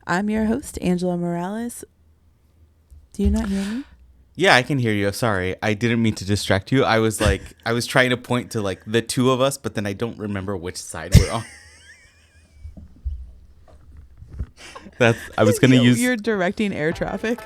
I'm your host, Angela Morales. Do you not hear me? Yeah, I can hear you. Sorry. I didn't mean to distract you. I was trying to point to like the two of us, but then I don't remember which side we're on. I was going to use... You're directing air traffic.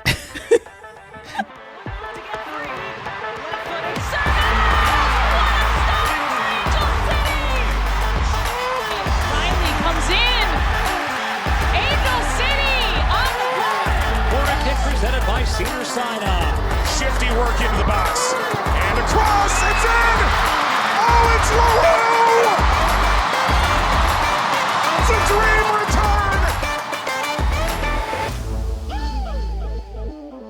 Presented by Cedar Sinai. Shifty work into the box. And across, it's in! Oh, it's LaRue! It's a dream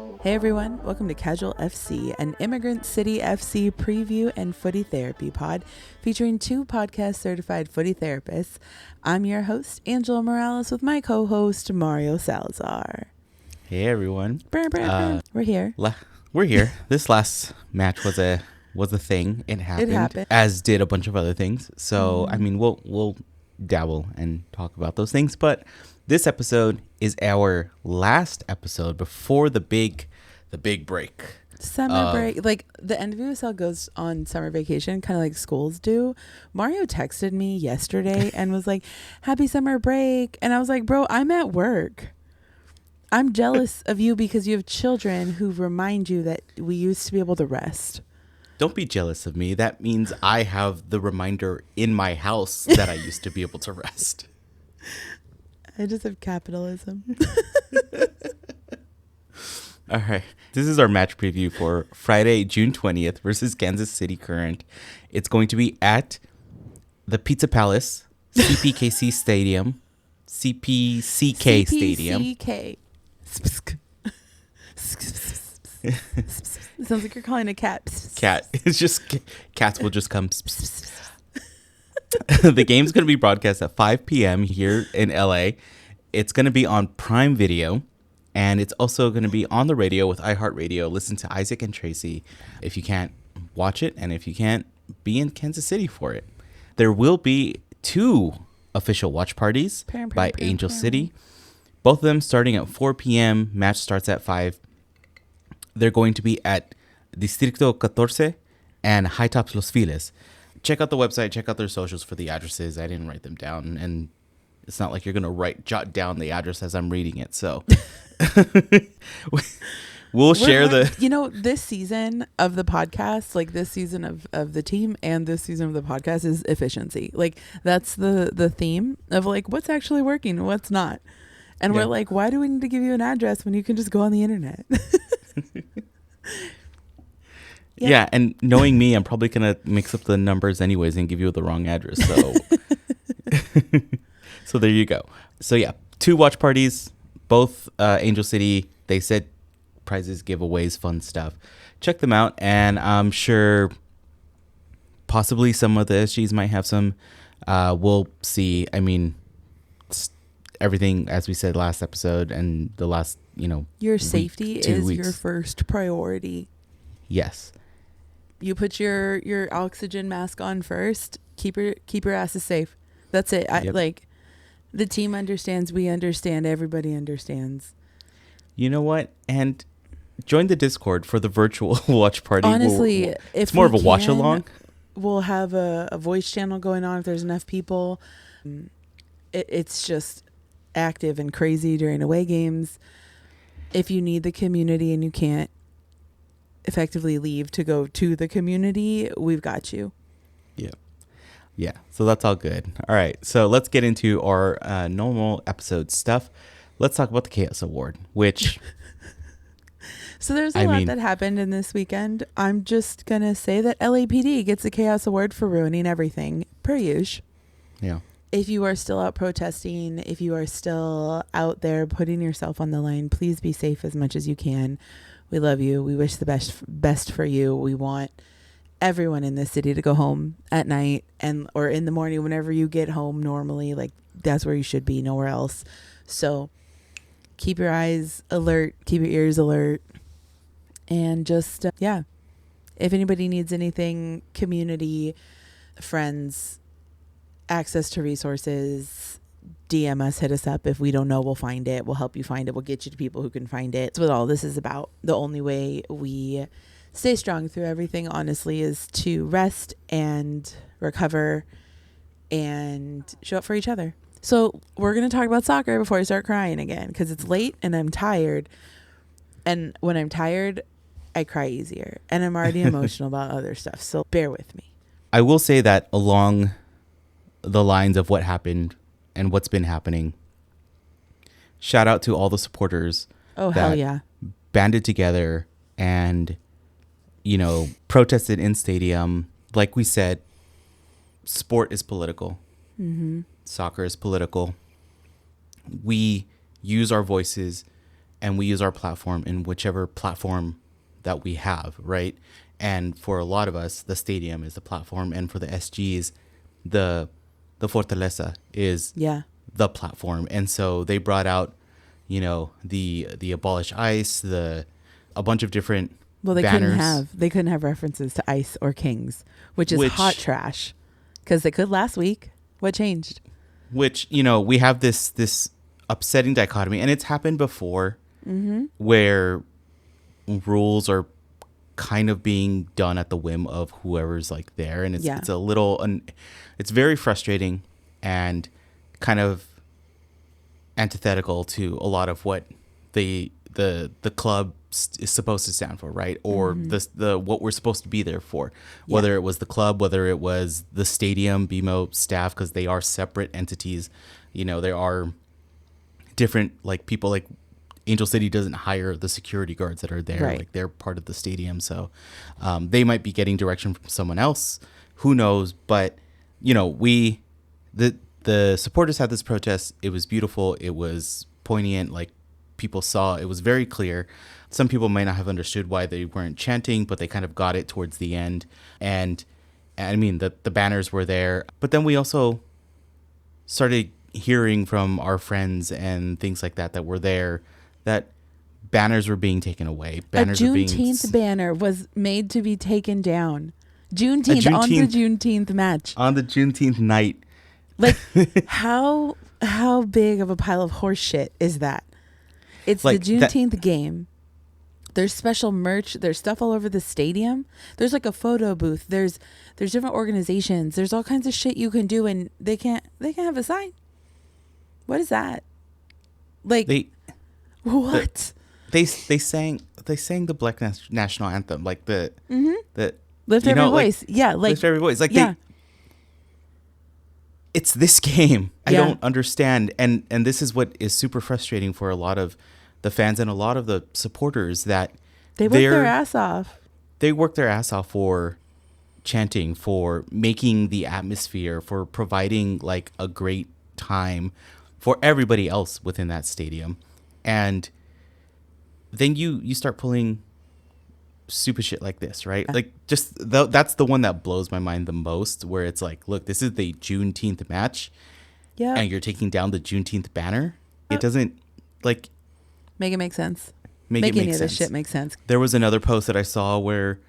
return! Hey everyone, welcome to Casual FC, an Immigrant City FC preview and footy therapy pod featuring two podcast certified footy therapists. I'm your host, Angela Morales, with my co-host, Mario Salazar. Hey everyone. We're here. We're here. This last match was a thing. It happened. As did a bunch of other things. So I mean, we'll dabble and talk about those things. But this episode is our last episode before the big break. Summer break. Like the NWSL goes on summer vacation, kind of like schools do. Mario texted me yesterday and was like, "Happy summer break," and I was like, "Bro, I'm at work." I'm jealous of you because you have children who remind you that we used to be able to rest. Don't be jealous of me. That means I have the reminder in my house that I used to be able to rest. I just have capitalism. All right. This is our match preview for Friday, June 20th versus Kansas City Current. It's going to be at the Pizza Palace, CPKC Stadium, CPCK Stadium. CPCK. It sounds like you're calling a cat. Cat. It's just cats will just come. The game's going to be broadcast at 5 p.m. here in LA. It's going to be on Prime Video, and it's also going to be on the radio with iHeartRadio. Listen to Isaac and Tracy if you can't watch it, and if you can't be in Kansas City for it. There will be 2 official watch parties by Angel City. Both of them starting at 4 p.m. Match starts at 5. They're going to be at Distrito 14 and High Tops Los Files. Check out the website. Check out their socials for the addresses. I didn't write them down, and it's not like you're going to jot down the address as I'm reading it. So we'll share the... You know, this season of the podcast, like this season of the team and this season of the podcast is efficiency. Like that's the theme of like what's actually working and what's not. And we're like, why do we need to give you an address when you can just go on the internet? Yeah, and knowing me, I'm probably going to mix up the numbers anyways and give you the wrong address. So so there you go. So yeah, 2 watch parties, both Angel City. They said prizes, giveaways, fun stuff. Check them out, and I'm sure possibly some of the SGs might have some. We'll see. I mean, everything, as we said last episode and the last, your safety is your first priority. Yes. You put your oxygen mask on first. Keep your asses safe. That's it. Like the team understands. We understand. Everybody understands. You know what? And join the Discord for the virtual watch party. Honestly, it's more of a watch along. We'll have a voice channel going on if there's enough people. It's just active and crazy during away games. If you need the community and you can't effectively leave to go to the community, we've got you. Yeah, so that's all good. All right, so let's get into our normal episode stuff. Let's talk about the Chaos Award, which so there's a lot that happened in this weekend. I'm just gonna say that LAPD gets the Chaos Award for ruining everything, per usual. Yeah. If you are still out protesting, if you are still out there putting yourself on the line, please be safe as much as you can. We love you. We wish the best for you. We want everyone in this city to go home at night or in the morning whenever you get home normally. Like that's where you should be, nowhere else. So keep your eyes alert, keep your ears alert, and just, if anybody needs anything, community, friends, access to resources, DM us, hit us up. If we don't know, we'll find it. We'll help you find it. We'll get you to people who can find it. That's what all this is about. The only way we stay strong through everything, honestly, is to rest and recover and show up for each other. So we're going to talk about soccer before I start crying again, because it's late and I'm tired. And when I'm tired, I cry easier. And I'm already emotional about other stuff. So bear with me. I will say that along the lines of what happened and what's been happening, shout out to all the supporters Hell yeah, banded together and, you know, protested in stadium. Like we said, sport is political. Mm-hmm. Soccer is political. We use our voices and we use our platform in whichever platform that we have, right? And for a lot of us, the stadium is the platform, and for the SGs, the Fortaleza is the platform. And so they brought out, you know, the abolish ICE, a bunch of different banners. They couldn't have references to ICE or Kings, which is hot trash, because they could last week. What changed? Which, you know, we have this upsetting dichotomy, and it's happened before, where rules are kind of being done at the whim of whoever's like there, and it's a little it's very frustrating and kind of antithetical to a lot of what the club is supposed to stand for, right? Or the what we're supposed to be there for, whether it was the club, whether it was the stadium, BMO staff, because they are separate entities. You know, there are different, like, people like Angel City doesn't hire the security guards that are there. Right. Like, they're part of the stadium. So they might be getting direction from someone else. Who knows? But, you know, the supporters had this protest. It was beautiful. It was poignant. Like, people saw, it was very clear. Some people might not have understood why they weren't chanting, but they kind of got it towards the end. And I mean, the banners were there. But then we also started hearing from our friends and things like that were there, that banners were being taken away. Banners a Juneteenth banner was made to be taken down. Juneteenth on the Juneteenth match. On the Juneteenth night. Like, how big of a pile of horse shit is that? It's like the Juneteenth game. There's special merch. There's stuff all over the stadium. There's like a photo booth. There's different organizations. There's all kinds of shit you can do, and they can't have a sign. What is that? Like, what? They sang the Black national anthem, like the lift every voice. Like lift every voice. Like it's this game. I don't understand, and this is what is super frustrating for a lot of the fans and a lot of the supporters, that they work their ass off. They work their ass off for chanting, for making the atmosphere, for providing like a great time for everybody else within that stadium. And then you start pulling stupid shit like this, right? Like, just that's the one that blows my mind the most, where it's like, look, this is the Juneteenth match, and you're taking down the Juneteenth banner. It doesn't, like, make it make sense. Make any of this shit make sense. There was another post that I saw where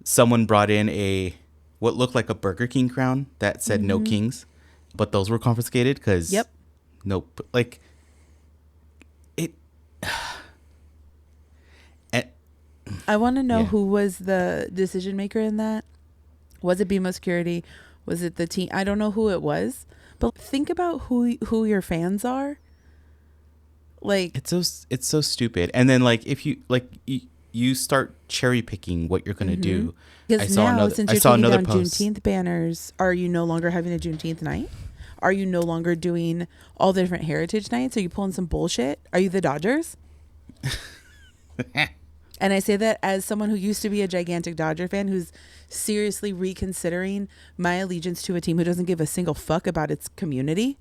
someone brought in what looked like a Burger King crown that said no kings, but those were confiscated because nope, like it. I want to know who was the decision maker in that. Was it BMO Security? Was it the team? I don't know who it was, but think about who your fans are. Like, it's so stupid. And then, like, if you start cherry picking what you're gonna do. Because now, since you're taking down Juneteenth banners, are you no longer having a Juneteenth night? Are you no longer doing all the different heritage nights? Are you pulling some bullshit? Are you the Dodgers? And I say that as someone who used to be a gigantic Dodger fan, who's seriously reconsidering my allegiance to a team who doesn't give a single fuck about its community.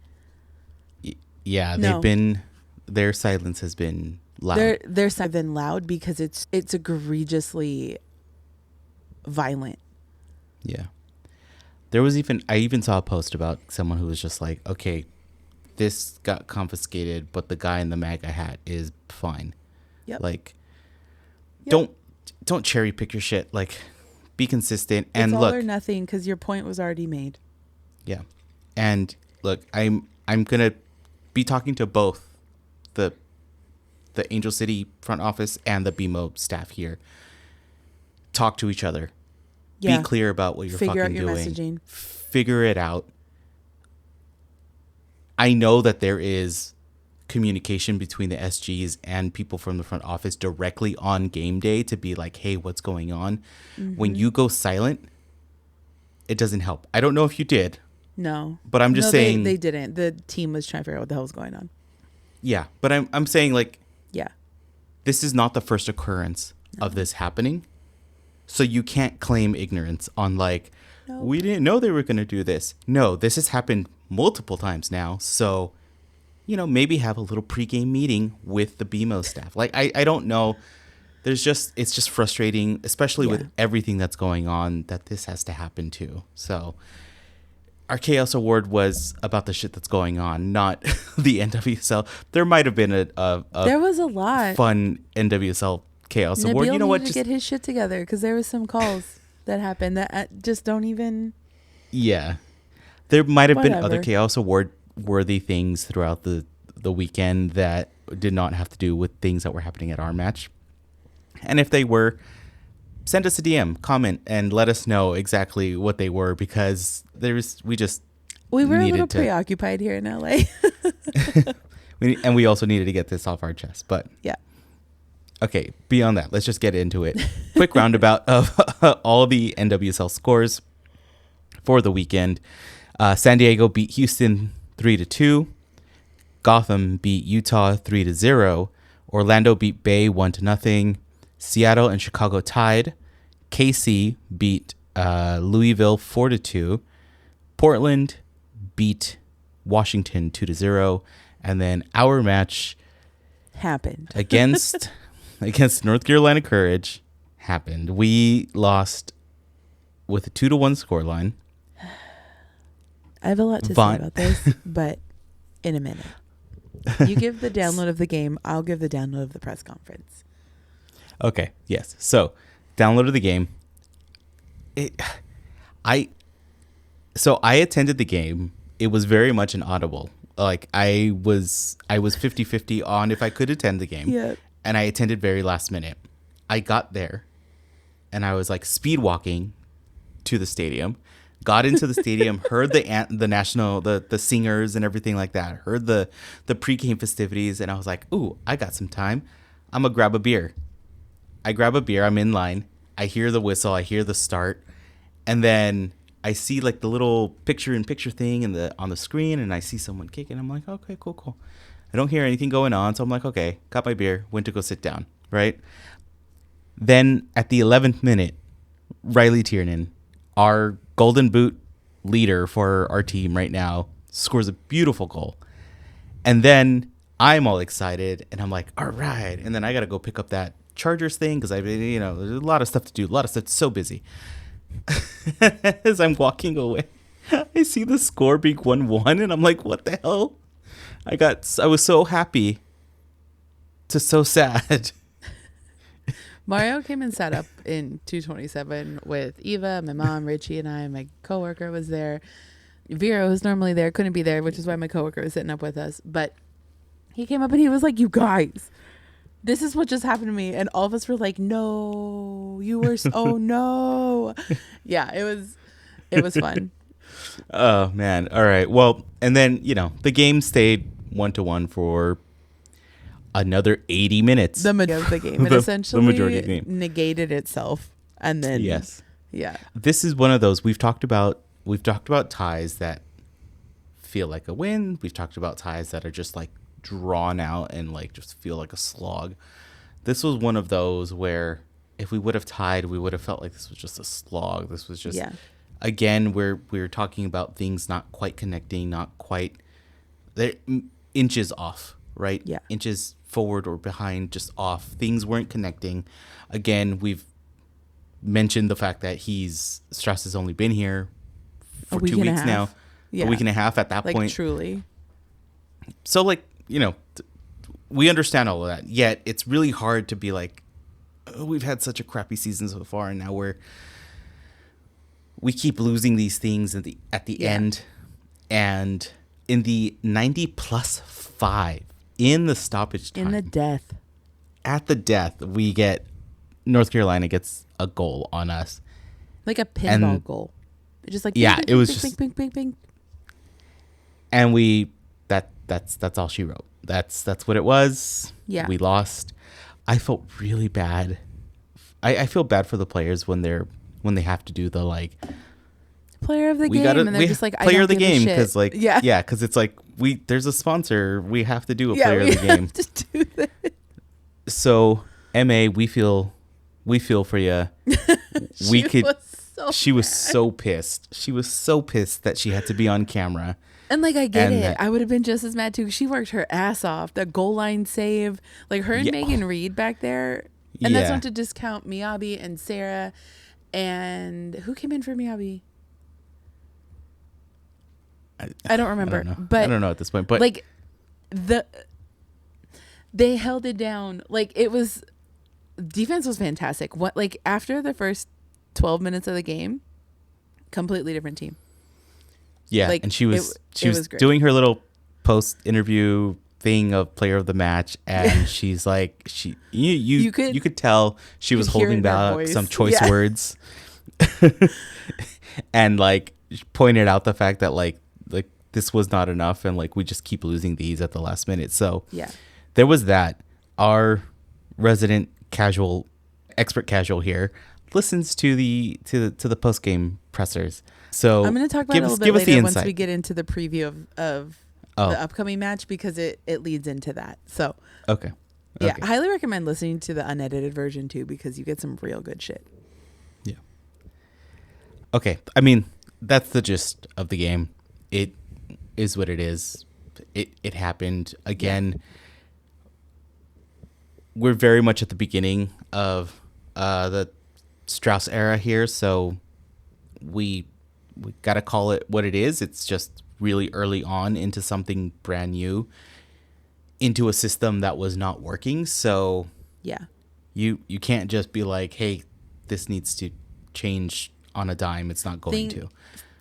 Yeah, their silence has been loud. Their silence has been loud because it's egregiously violent. Yeah. I even saw a post about someone who was just like, okay, this got confiscated, but the guy in the MAGA hat is fine. Yep. Like, don't cherry pick your shit. Like, be consistent. And it's look, all or nothing, because your point was already made. Yeah. And look, I'm gonna be talking to both the Angel City front office and the BMO staff here. Talk to each other. Yeah. Be clear about what you're Figure fucking out your doing. messaging. Figure it out. I know that there is communication between the SGs and people from the front office directly on game day to be like, hey, what's going on? Mm-hmm. When you go silent, it doesn't help. I don't know if you did. No. But I'm just saying. They didn't. The team was trying to figure out what the hell was going on. Yeah. But I'm saying, like, Yeah. this is not the first occurrence of this happening. So you can't claim ignorance on, like, Nope. we didn't know they were going to do this. No, this has happened multiple times now. So, you know, maybe have a little pregame meeting with the BMO staff. Like, I don't know. It's just frustrating, especially with everything that's going on, that this has to happen too. So our Chaos Award was about the shit that's going on, not the NWSL. There might have been there was a lot fun NWSL Chaos Award. Nabil You know what? needed to get his shit together because there was some calls that happened that just don't even. Yeah, there might have been other Whatever. Chaos Award worthy things throughout the weekend that did not have to do with things that were happening at our match. And if they were, send us a DM, comment, and let us know exactly what they were, because we We were a needed little to- preoccupied here in LA. and we also needed to get this off our chest. But Yeah. okay, beyond that, let's just get into it. Quick roundabout of all the NWSL scores for the weekend. San Diego beat Houston 3-2. Gotham beat Utah 3-0. Orlando beat Bay 1-0. Seattle and Chicago tied. KC beat Louisville 4-2. Portland beat Washington 2-0. And then our match Happened. against North Carolina Courage happened. We lost with a 2-1 scoreline. I have a lot to say about this, but in a minute. You give the download of the game. I'll give the download of the press conference. Okay. Yes. So, downloaded the game. I attended the game. It was very much an audible. Like I was 50-50 on if I could attend the game. Yeah. And I attended very last minute. I got there and I was like speed walking to the stadium. Got into the stadium, heard the national the singers and everything like that. Heard the pregame festivities, and I was like, "Ooh, I got some time. I'm gonna grab a beer." I grab a beer. I'm in line. I hear the whistle. I hear the start, and then I see like the little picture-in-picture thing on the screen, and I see someone kicking. I'm like, "Okay, cool." I don't hear anything going on, so I'm like, "Okay." Got my beer. Went to go sit down. Right. Then at the 11th minute, Riley Tiernan, our Golden Boot leader for our team right now, scores a beautiful goal. And then I'm all excited and I'm like, all right. And then I got to go pick up that Chargers thing because there's a lot of stuff to do. A lot of stuff. So busy. As I'm walking away, I see the score being 1-1 and I'm like, what the hell? I was so happy to so sad. Mario came and sat up in 227 with Eva, my mom, Richie, and I. My coworker was there. Vera, who's normally there, couldn't be there, which is why my coworker was sitting up with us. But he came up and he was like, "You guys, this is what just happened to me." And all of us were like, "No, you were. Oh no." Yeah, it was fun. Oh man. All right. Well, and then, the game stayed 1-1 for another 80 minutes. The majority of the game. It The essentially majority of the game. negated itself. And then Yes. Yeah. This is one of those we've talked about ties that feel like a win. We've talked about ties that are just like drawn out and like just feel like a slog. This was one of those where if we would have tied, we would have felt like this was just a slog. This was just again, we're talking about things not quite connecting, not quite, they're inches off, right? Yeah. Inches forward or behind, just off. Things weren't connecting. Again, we've mentioned the fact that Strauss has only been here for 2 weeks now. Yeah. A week and a half at that Like point. truly. So we understand all of that. Yet it's really hard to be like, oh, we've had such a crappy season so far, and now we keep losing these things at the end. And in the 90+5 in the stoppage time. In the death. At the death, we get North Carolina gets a goal on us. Like a pinball goal. Just like yeah, bing, it was bing, just bing, bing, bing, bing. And that's all she wrote. That's what it was. Yeah. We lost. I felt really bad. I feel bad for the players when they have to do the like player of the game, and they're just like, I player don't of the give a game, shit. because like because it's like there's a sponsor, we have to do a player of the game. Have to do that. So MA, we feel for you. She was so pissed. She was so pissed that she had to be on camera. And like, I get it. I would have been just as mad too. She worked her ass off. The goal line save, like her and Megan Reed back there. And that's not to discount Miyabi and Sarah. And who came in for Miyabi? I don't remember. I don't know. But I don't know at this point. But like they held it down. Like defense was fantastic. What, like after the first 12 minutes of the game, completely different team. Yeah, like, and she was great. doing her little post interview thing of player of the match, and she's like, you could tell she was holding back some choice words, and like pointed out the fact that like this was not enough, and like we just keep losing these at the last minute. So there was that. Our resident expert casual here listens to the post game pressers. So I'm going to talk about it a little bit later once we get into the preview of the upcoming match, because it leads into that. So okay. Yeah, highly recommend listening to the unedited version too, because you get some real good shit. Yeah. Okay. I mean, that's the gist of the game. It is what it is. It happened again. We're very much at the beginning of the Strauss era here, so we got to call it what it is. It's just really early on into something brand new, into a system that was not working. So you can't just be like, hey, this needs to change on a dime. It's not going to.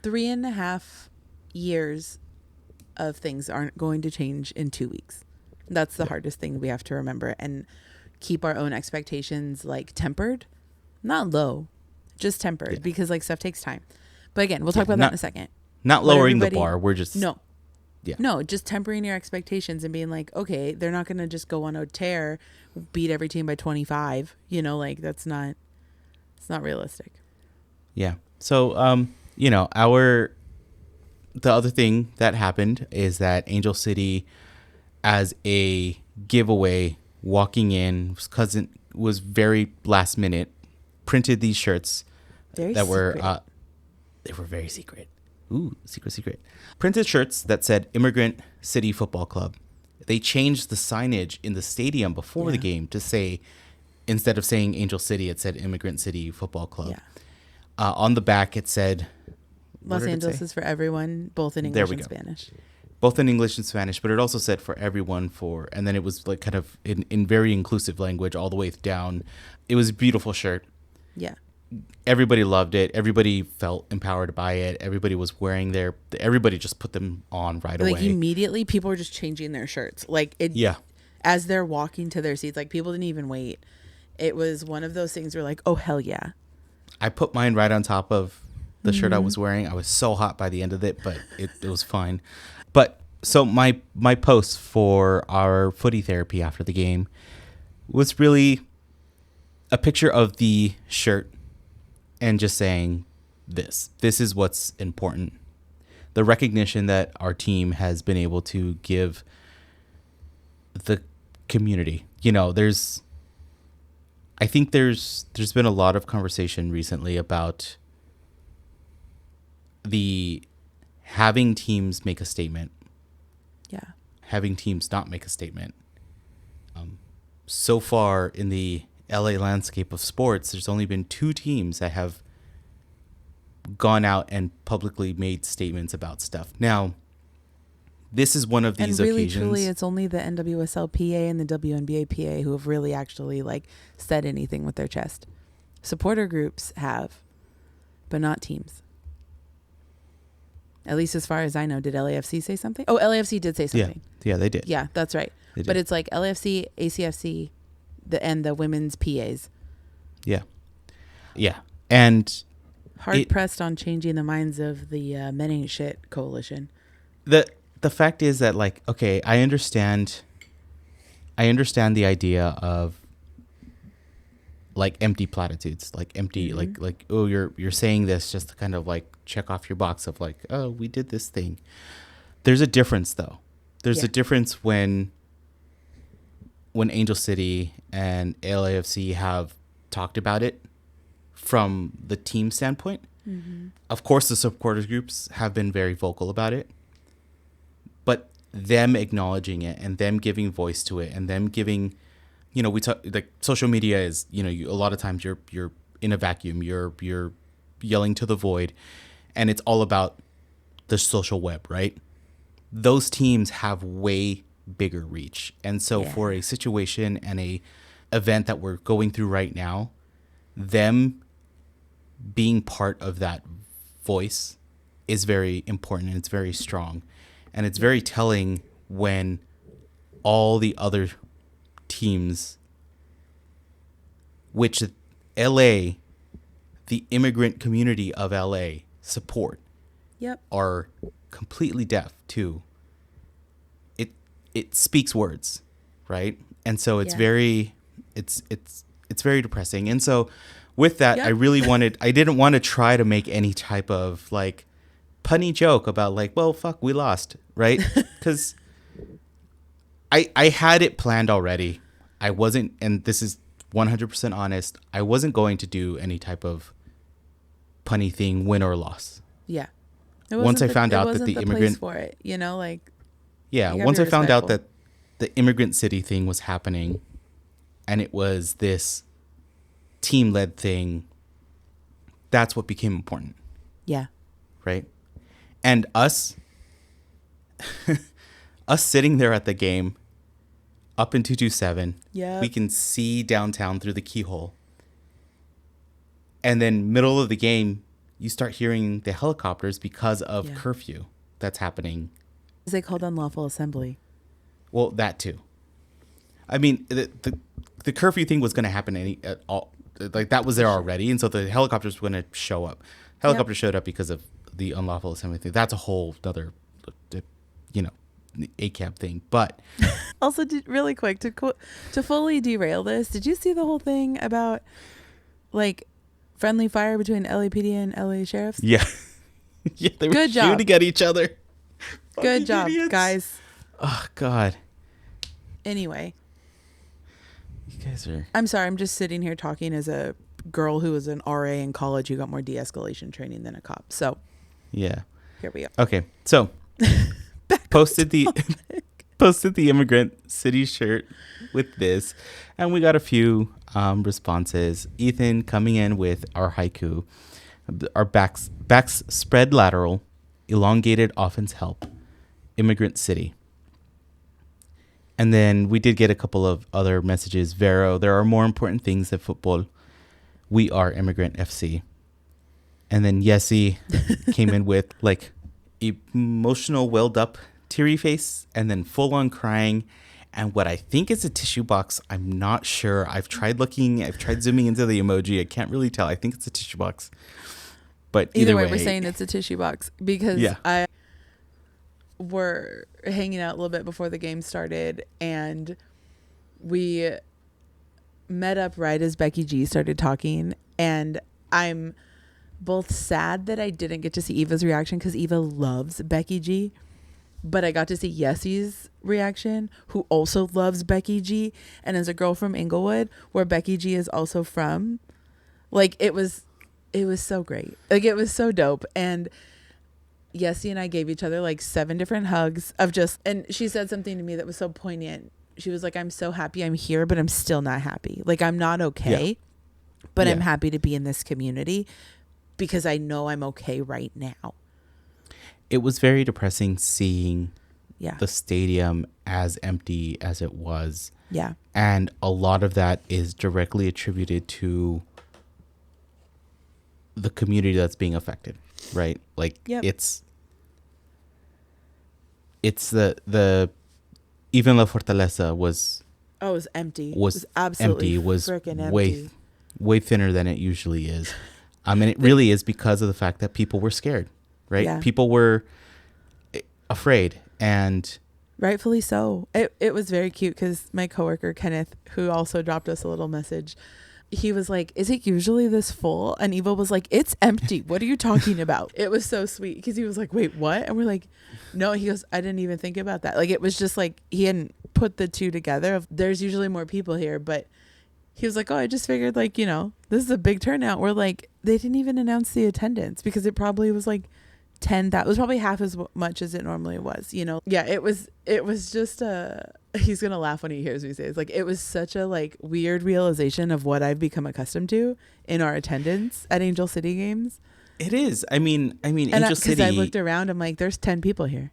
3.5 years of things aren't going to change in 2 weeks. That's the hardest thing we have to remember, and keep our own expectations like tempered, not low, just tempered, because like stuff takes time. But again, we'll talk about that in a second. Not lowering the bar. We're just just tempering your expectations and being like, okay, they're not going to just go on a tear, beat every team by 25. You know, like it's not realistic. Yeah. So the other thing that happened is that Angel City, as a giveaway, walking in, cousin was very last minute, printed these shirts were they were very secret. Ooh, secret. Printed shirts that said Immigrant City Football Club. They changed the signage in the stadium before the game to say, instead of saying Angel City, it said Immigrant City Football Club. Yeah. On the back, it said Los Angeles is for everyone, both in English and Spanish. Both in English and Spanish, but it also said for everyone and then it was like kind of in very inclusive language all the way down. It was a beautiful shirt. Yeah. Everybody loved it. Everybody felt empowered by it. Everybody was wearing everybody just put them on right away. Like immediately people were just changing their shirts. Like as they're walking to their seats, like people didn't even wait. It was one of those things where like, oh hell yeah. I put mine right on top of the shirt I was wearing. I was so hot by the end of it, but it was fine. But so my post for our footy therapy after the game was really a picture of the shirt and just saying this is what's important. The recognition that our team has been able to give the community. You know, I think there's been a lot of conversation recently about having teams make a statement. Yeah. Having teams not make a statement. So far in the LA landscape of sports, there's only been 2 teams that have gone out and publicly made statements about stuff. Now, this is one of these occasions. And really, truly, it's only the NWSL-PA and the WNBA-PA who have really actually like said anything with their chest. Supporter groups have, but not teams. At least as far as I know, did LAFC say something? Oh, LAFC did say something. Yeah, they did. Yeah, that's right. But it's like LAFC, ACFC, and the women's PAs. Yeah. Yeah. And hard pressed on changing the minds of the Men Ain't Shit coalition. The fact is that, like, okay, I understand the idea of like empty platitudes, like empty, like, oh, you're saying this just to kind of like check off your box of like, oh, we did this thing. There's a difference though. There's a difference when Angel City and LAFC have talked about it from the team standpoint. Mm-hmm. Of course, the supporters groups have been very vocal about it, but them acknowledging it and them giving voice to it and them giving, you know, we talk like social media is, you know, a lot of times you're in a vacuum, you're yelling to the void, and it's all about the social web, right? Those teams have way bigger reach, and so for a situation and a event that we're going through right now, them being part of that voice is very important, and it's very strong, and it's very telling when all the other teams, which LA, the immigrant community of LA support, are completely deaf to it. It speaks words, right? And so it's very, it's very depressing. And so with that, I didn't want to try to make any type of like punny joke about like, well, fuck, we lost, right? Because I had it planned already. I wasn't, and this is 100% honest, I wasn't going to do any type of punny thing, win or loss. Yeah. Once I found out that the immigrant for it, you know, like, yeah, once I found out that the Immigrant City thing was happening and it was this team-led thing, that's what became important. Yeah. Right? And us sitting there at the game up in 227, we can see downtown through the keyhole. And then middle of the game, you start hearing the helicopters because of curfew that's happening. Is they called unlawful assembly? Well, that too. I mean, the curfew thing was going to happen at all. Like that was there already, and so the helicopters were going to show up. Helicopters showed up because of the unlawful assembly thing. That's a whole other, you know, ACAB thing. But also, really quick to fully derail this, did you see the whole thing about like friendly fire between LAPD and LA sheriffs? Yeah, yeah, they were shooting at each other. Good job, guys. Oh God. Anyway, you guys are. I'm sorry. I'm just sitting here talking as a girl who was an RA in college who got more de-escalation training than a cop. So, yeah. Here we go. Okay, so posted the Immigrant City shirt with this, and we got a few responses. Ethan coming in with our haiku, our backs spread lateral, elongated offense help, Immigrant City. And then we did get a couple of other messages. Vero, there are more important things than football. We are Immigrant FC. And then Yessie came in with like emotional, welled up, teary face, and then full on crying. And what I think is a tissue box, I'm not sure. I've tried zooming into the emoji. I can't really tell. I think it's a tissue box. But either way, we're saying it's a tissue box because we're hanging out a little bit before the game started, and we met up right as Becky G started talking, and I'm both sad that I didn't get to see Eva's reaction because Eva loves Becky G, but I got to see Yessie's reaction, who also loves Becky G, and as a girl from Inglewood, where Becky G is also from, like it was so great. Like it was so dope. And Yessie and I gave each other like 7 different hugs of just, and she said something to me that was so poignant. She was like, I'm so happy I'm here, but I'm still not happy. Like I'm not okay, but I'm happy to be in this community because I know I'm okay right now. It was very depressing seeing the stadium as empty as it was. Yeah. And a lot of that is directly attributed to the community that's being affected, right? Like it's it's the even La Fortaleza was Oh, it was empty. Was it was absolutely empty. Was freaking way empty. way thinner than it usually is. I mean, it really is because of the fact that people were scared, right? Yeah. People were afraid, and Rightfully so. It was very cute because my coworker Kenneth, who also dropped us a little message, he was like, "Is it usually this full?" And Eva was like, "It's empty. What are you talking about?" It was so sweet because he was like, "Wait, what?" And we're like, "No." He goes, "I didn't even think about that." Like, it was just like he hadn't put the two together. There's usually more people here, but he was like, "Oh, I just figured, like, this is a big turnout." We're like, they didn't even announce the attendance because it probably was like 10. That was probably half as much as it normally was. Yeah, it was just he's gonna laugh when he hears me say it's like it was such a like weird realization of what I've become accustomed to in our attendance at Angel City games. it is. I mean, And Angel City. because I looked around, I'm like, there's 10 people here.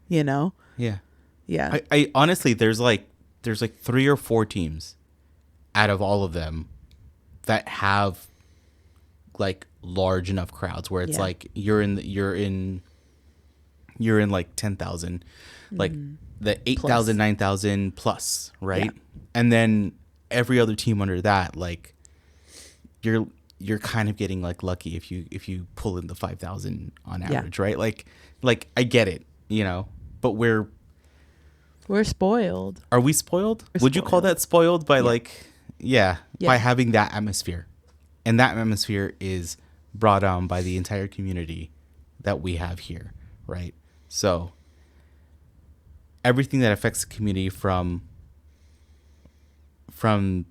Yeah. Yeah. I honestly, there's like 3 or 4 teams out of all of them that have like large enough crowds where it's like you're in like 10,000, like the 8,000, 9,000 plus, right? Yeah. And then every other team under that, like you're kind of getting like lucky if you pull in the 5,000 on average, right? Like I get it, but we're spoiled. Are we spoiled? We're Would you call spoiled. that spoiled by Yeah. by having that atmosphere? And that atmosphere is brought on by the entire community that we have here, right? So everything that affects the community from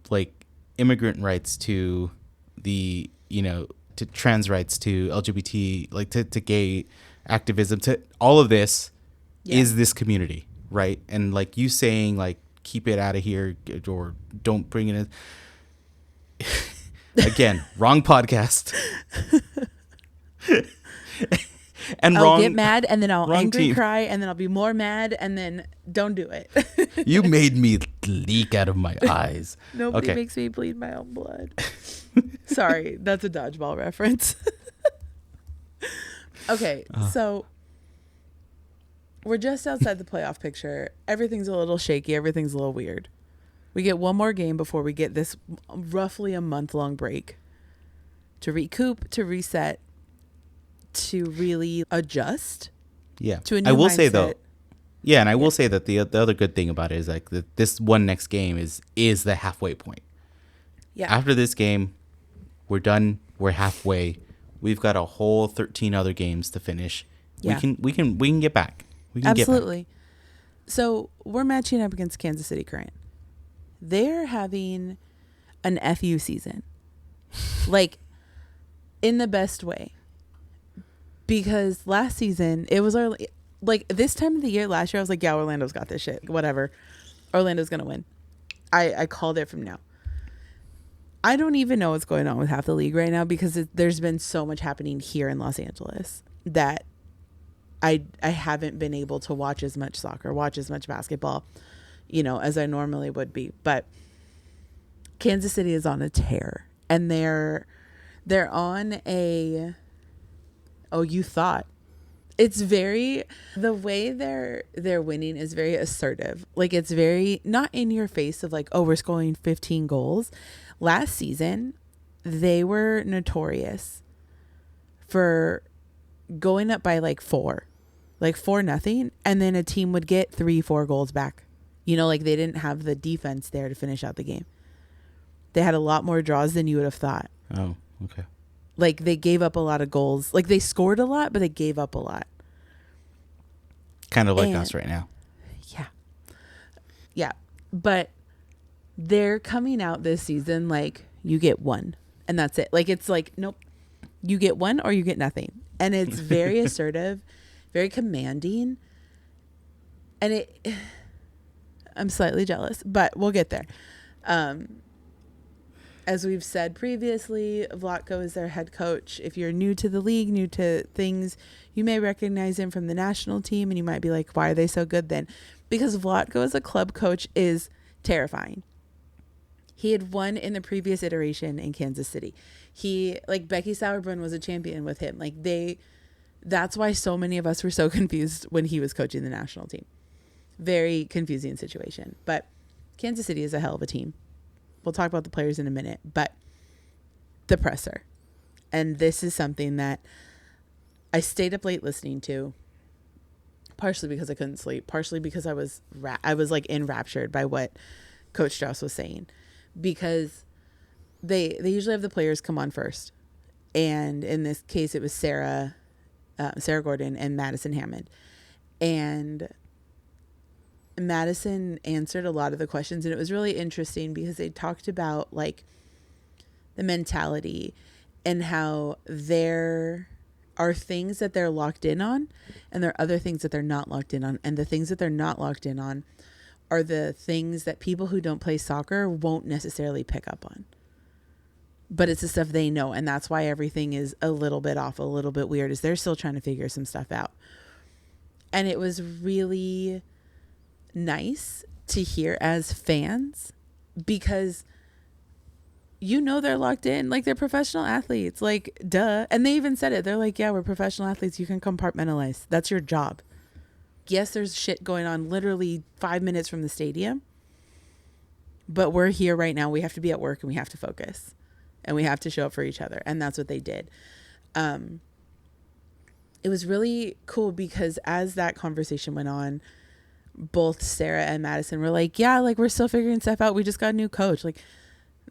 like immigrant rights to the, to trans rights to LGBT, like to gay activism, to all of this is this community, right? And like you saying like keep it out of here or don't bring it in. Again, wrong podcast. And I'll get mad and then I'll angry team. cry and then I'll be more mad and then don't do it. You made me leak out of my eyes. Nobody makes me bleed my own blood. Sorry, that's a dodgeball reference. Okay, so we're just outside the playoff picture. Everything's a little shaky. Everything's a little weird. We get one more game before we get this roughly a month-long break to recoup, to reset, to really adjust. Yeah. To a new I will mindset. say though. Yeah, and I will say that the other good thing about it is like this one next game is the halfway point. Yeah. After this game, we're done. We're halfway. We've got a whole 13 other games to finish. Yeah. We can get back. We can Absolutely. So we're matching up against Kansas City Current. They're having an FU season, like in the best way, because last season it was our like this time of the year last year I was like, yeah, Orlando's got this shit, whatever, Orlando's gonna win. I called it from now. I don't even know what's going on with half the league right now because there's been so much happening here in Los Angeles that I haven't been able to watch as much soccer, watch as much basketball, as I normally would be. But Kansas City is on a tear, and they're on a, you thought. It's very, the way they're winning is very assertive. Like, it's very not in your face of like, oh, we're scoring 15 goals. Last season, they were notorious for going up by like 4-0, and then a team would get 3-4 goals back. Like they didn't have the defense there to finish out the game. They had a lot more draws than you would have thought. Oh, okay. Like they gave up a lot of goals. Like they scored a lot, but they gave up a lot. Kind of like us right now. Yeah. Yeah. But they're coming out this season like you get one and that's it. Like it's like, nope, you get one or you get nothing. And it's very assertive, very commanding. And I'm slightly jealous, but we'll get there. As we've said previously, Vlatko is their head coach. If you're new to the league, new to things, you may recognize him from the national team and you might be like, why are they so good then? Because Vlatko as a club coach is terrifying. He had won in the previous iteration in Kansas City. He, like Becky Sauerbrunn was a champion with him. Like That's why so many of us were so confused when he was coaching the national team. Very confusing situation. But Kansas City is a hell of a team. We'll talk about the players in a minute. But the presser. And this is something that I stayed up late listening to. Partially because I couldn't sleep. Partially because I was like enraptured by what Coach Strauss was saying. Because they usually have the players come on first. And in this case, it was Sarah Gorden and Madison Hammond. And Madison answered a lot of the questions. And it was really interesting because they talked about like the mentality and how there are things that they're locked in on and there are other things that they're not locked in on. And the things that they're not locked in on are the things that people who don't play soccer won't necessarily pick up on. But it's the stuff they know. And that's why everything is a little bit off, a little bit weird, is they're still trying to figure some stuff out. And it was really nice to hear as fans because you know they're locked in. Like, they're professional athletes. Like, duh. And they even said it. They're like, yeah, we're professional athletes. You can compartmentalize. That's your job. Yes, there's shit going on literally 5 minutes from the stadium. But we're here right now. We have to be at work and we have to focus. And we have to show up for each other. And that's what they did. It was really cool because as that conversation went on, both Sarah and Madison were like, yeah, like we're still figuring stuff out. We just got a new coach. Like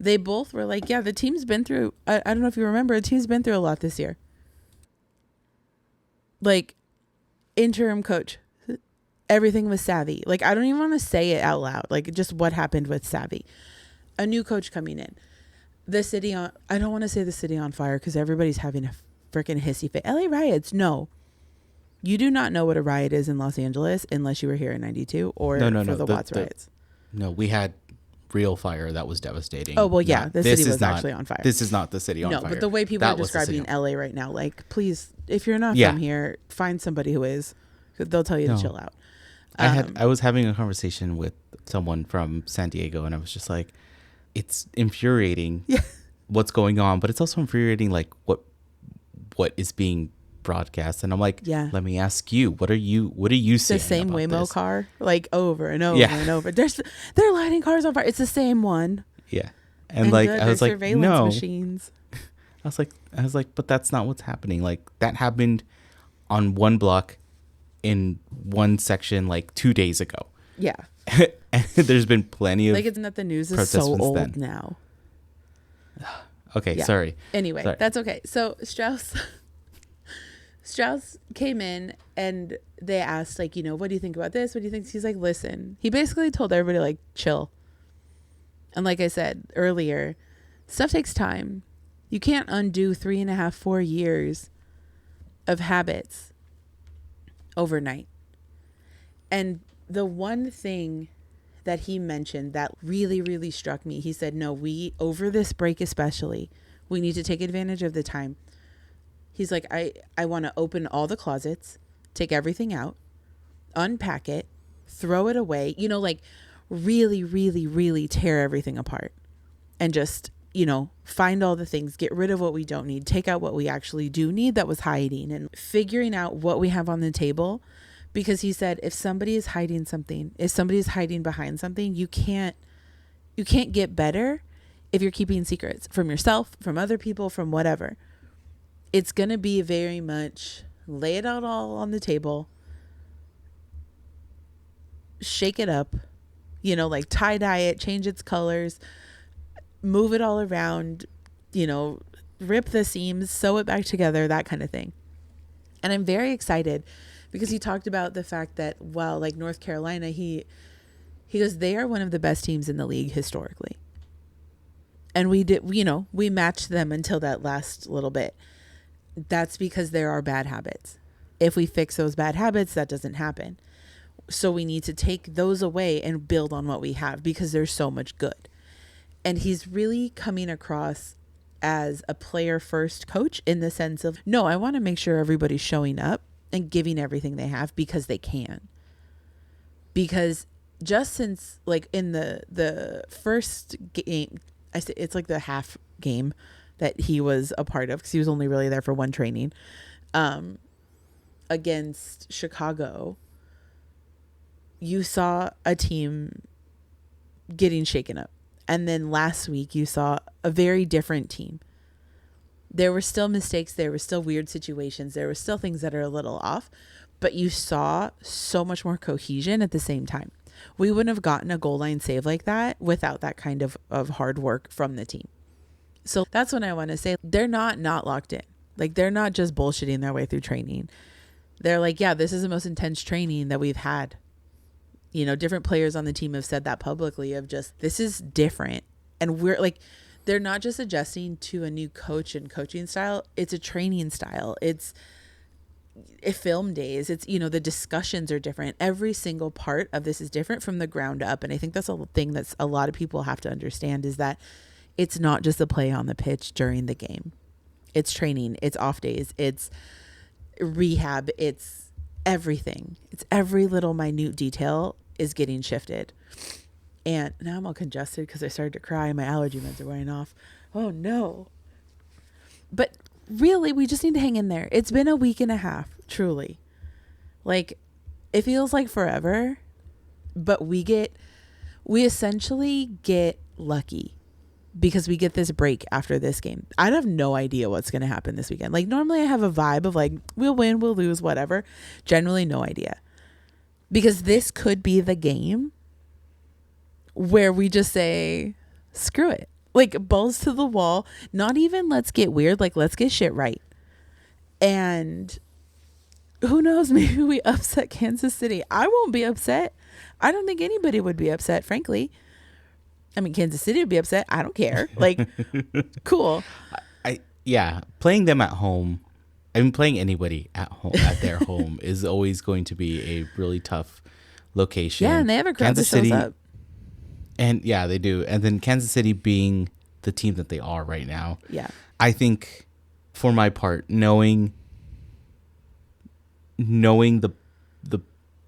they both were like, yeah, the team's been through, I don't know if you remember, the team's been through a lot this year. Like interim coach, everything was Savvy. Like, I don't even want to say it out loud. Like just what happened with Savvy. A new coach coming in. The city on, I don't want to say the city on fire because everybody's having a freaking hissy fit. LA riots. No, you do not know what a riot is in Los Angeles unless you were here in 92 or for the Watts riots. No, we had real fire that was devastating. Oh, well, yeah. The city was actually on fire. This is not the city on fire. No, but the way people are describing LA right now, like, please, if you're not from here, find somebody who is. They'll tell you to chill out. I was having a conversation with someone from San Diego and I was just like, it's infuriating what's going on, but it's also infuriating like what is being broadcast. And I'm like, let me ask you, what are you saying? The same about Waymo this? car, like over and over and over. They're lighting cars on fire. It's the same one. Yeah. And like I was like, surveillance no. machines. I was like, but that's not what's happening. Like that happened on one block in one section like 2 days ago. Yeah. And there's been plenty of like, isn't that the news is so old then. now? Okay, sorry. Anyway, sorry. That's okay. So Strauss came in and they asked, like, you know, what do you think about this? What do you think? He's like, listen. He basically told everybody, like, chill. And like I said earlier, stuff takes time. You can't undo 3.5, 4 years of habits overnight. And the one thing that he mentioned that really, really struck me, he said, no, over this break especially, we need to take advantage of the time. He's like, I want to open all the closets, take everything out, unpack it, throw it away, you know, like really, really, really tear everything apart and just, you know, find all the things, get rid of what we don't need, take out what we actually do need that was hiding and figuring out what we have on the table. Because he said, if somebody is hiding something, if somebody is hiding behind something, you can't get better if you're keeping secrets from yourself, from other people, from whatever. It's going to be very much lay it out all on the table, shake it up, you know, like tie-dye it, change its colors, move it all around, you know, rip the seams, sew it back together, that kind of thing. And I'm very excited because he talked about the fact that, well, like North Carolina, he goes, they are one of the best teams in the league historically. And we did, you know, we matched them until that last little bit. That's because there are bad habits. If we fix those bad habits, that doesn't happen. So we need to take those away and build on what we have because there's so much good. And he's really coming across as a player first coach in the sense of, no, I want to make sure everybody's showing up and giving everything they have because they can. Because just since like in the first game, it's like the half game that he was a part of because he was only really there for one training. against Chicago, you saw a team getting shaken up. And then last week you saw a very different team. There were still mistakes. There were still weird situations. There were still things that are a little off, but you saw so much more cohesion at the same time. We wouldn't have gotten a goal line save like that without that kind of hard work from the team. So that's what I want to say. They're not locked in. Like, they're not just bullshitting their way through training. They're like, yeah, this is the most intense training that we've had. You know, different players on the team have said that publicly, of just, this is different. And we're like, they're not just adjusting to a new coach and coaching style. It's a training style. It's film days. It's, you know, the discussions are different. Every single part of this is different from the ground up. And I think that's a thing that's a lot of people have to understand, is that it's not just the play on the pitch during the game. It's training. It's off days. It's rehab. It's everything. It's every little minute detail is getting shifted. And now I'm all congested because I started to cry and my allergy meds are wearing off. Oh no. But really, we just need to hang in there. It's been a week and a half, truly. Like, it feels like forever, but we essentially get lucky because we get this break after this game. I have no idea what's going to happen this weekend. Like, normally I have a vibe of like, we'll win, we'll lose, whatever. Generally, no idea. Because this could be the game where we just say, screw it. Like, balls to the wall. Not even let's get weird. Like, let's get shit right. And who knows? Maybe we upset Kansas City. I won't be upset. I don't think anybody would be upset, frankly. I mean, Kansas City would be upset. I don't care. Like, cool. Yeah, playing them at home. I mean, playing anybody at home at their home is always going to be a really tough location. Yeah, and they have a crowd Kansas that shows City, up. And yeah, they do. And then Kansas City being the team that they are right now. Yeah. I think, for my part, knowing the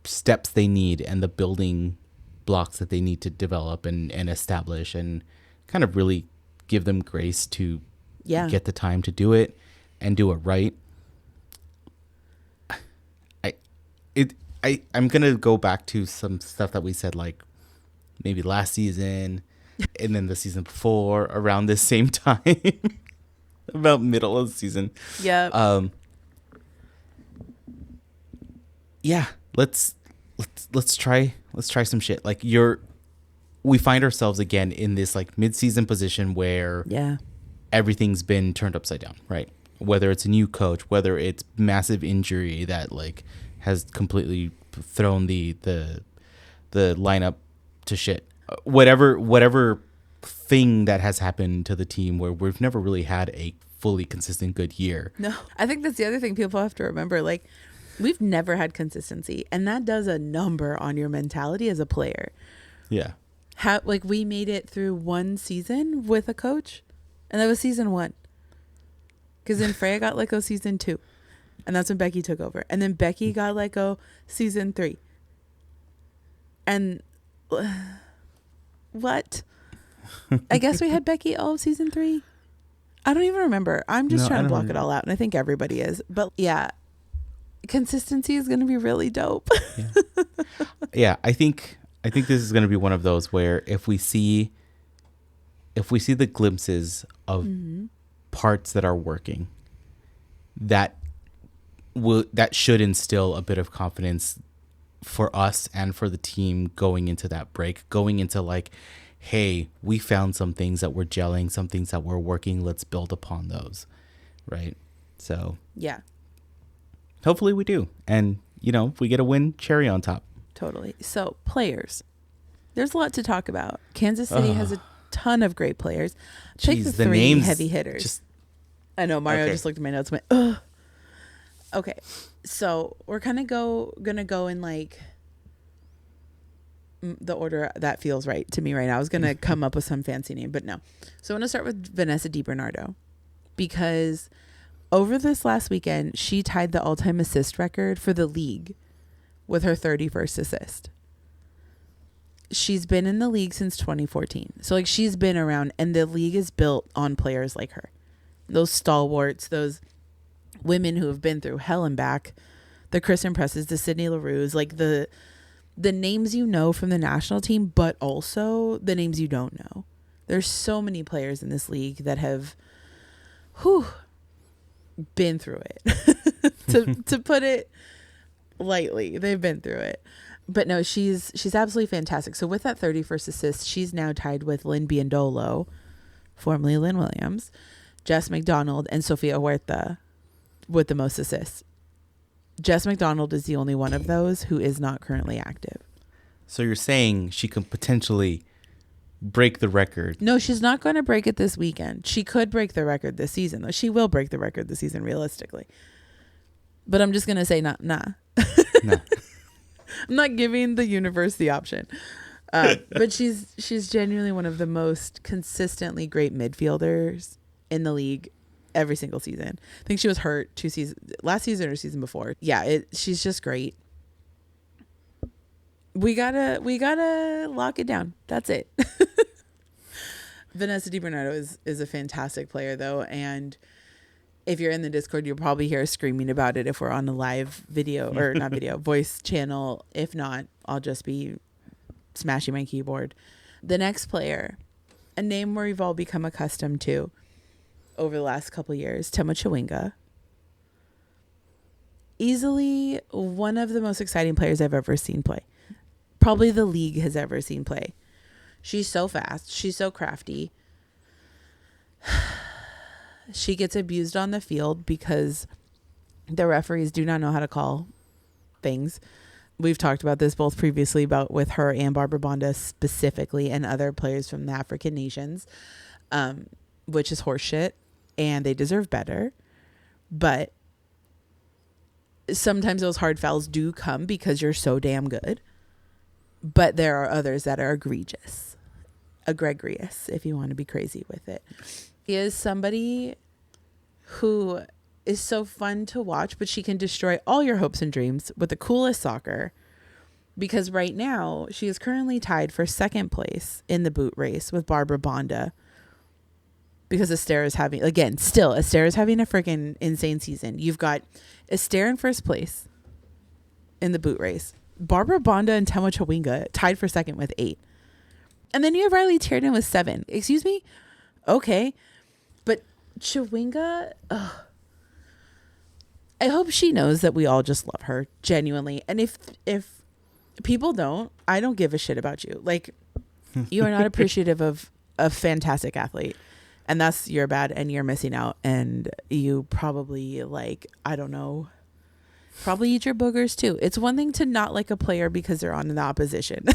steps they need and the building blocks that they need to develop and establish, and kind of really give them grace to get the time to do it and do it right. I'm gonna go back to some stuff that we said, like maybe last season and then the season before, around this same time, about middle of the season. Yeah. Yeah. Let's try some shit. Like, we find ourselves again in this like mid-season position where everything's been turned upside down, right? Whether it's a new coach, whether it's massive injury that like has completely thrown the lineup to shit. Whatever thing that has happened to the team where we've never really had a fully consistent good year. No, I think that's the other thing people have to remember. Like, we've never had consistency, and that does a number on your mentality as a player. Yeah. Like, we made it through one season with a coach, and that was season 1. Because then Freya got let go season 2, and that's when Becky took over. And then Becky got let go season 3. And what? I guess we had Becky season 3. I don't even remember. I'm just trying to block it all out, and I think everybody is. But yeah, consistency is going to be really dope. Yeah, I think this is going to be one of those where if we see the glimpses of parts that are working, that should instill a bit of confidence for us and for the team going into that break, going into like, hey, we found some things that were gelling, some things that were working. Let's build upon those. Right. So yeah, hopefully we do. And, if we get a win, cherry on top. Totally. So players, there's a lot to talk about. Kansas City has a ton of great players. Take the 3 heavy hitters. I know Mario just looked at my notes and went, ugh. Okay. So we're kind of gonna go in like the order that feels right to me right now. I was gonna come up with some fancy name, but no. So I'm gonna start with Vanessa DiBernardo, because over this last weekend she tied the all-time assist record for the league with her 31st assist. She's been in the league since 2014, so like she's been around, and the league is built on players like her, those stalwarts, those women who have been through hell and back, the Kristen Presses, the Sydney LaRue's, like the names you know from the national team, but also the names you don't know. There's so many players in this league that have been through it. to put it lightly, they've been through it. But no, she's absolutely fantastic. So with that 31st assist, she's now tied with Lynn Biondolo, formerly Lynn Williams, Jess McDonald, and Sofia Huerta with the most assists. Jess McDonald is the only one of those who is not currently active. So you're saying she could potentially break the record? No, she's not going to break it this weekend. She could break the record this season, though. She will break the record this season, realistically. But I'm just going to say nah. Nah. I'm not giving the universe the option. But she's genuinely one of the most consistently great midfielders in the league every single season. I think she was hurt last season or season before. Yeah, she's just great. We gotta lock it down. That's it. Vanessa DiBernardo is a fantastic player, though, and if you're in the Discord, you'll probably hear us screaming about it if we're on a live video or not video, voice channel. If not, I'll just be smashing my keyboard. The next player, a name we've all become accustomed to over the last couple of years, Tema Chawinga. Easily one of the most exciting players I've ever seen play. Probably the league has ever seen play. She's so fast. She's so crafty. She gets abused on the field because the referees do not know how to call things. We've talked about this both previously about with her and Barbara Bonda specifically and other players from the African nations, which is horseshit, and they deserve better. But sometimes those hard fouls do come because you're so damn good. But there are others that are egregious, if you want to be crazy with it. He is somebody who is so fun to watch, but she can destroy all your hopes and dreams with the coolest soccer. Because right now, she is currently tied for second place in the boot race with Barbara Bonda. Because Esther is having, again, still, Esther is having a freaking insane season. You've got Esther in first place in the boot race. Barbara Bonda and Tema Chawinga tied for second with 8. And then you have Riley Tiernan with 7. Excuse me? Okay. But Chawinga, I hope she knows that we all just love her, genuinely. And if people don't, I don't give a shit about you. Like, you are not appreciative of a fantastic athlete. And that's your bad, and you're missing out. And you probably, like, I don't know, probably eat your boogers too. It's one thing to not like a player because they're on the opposition.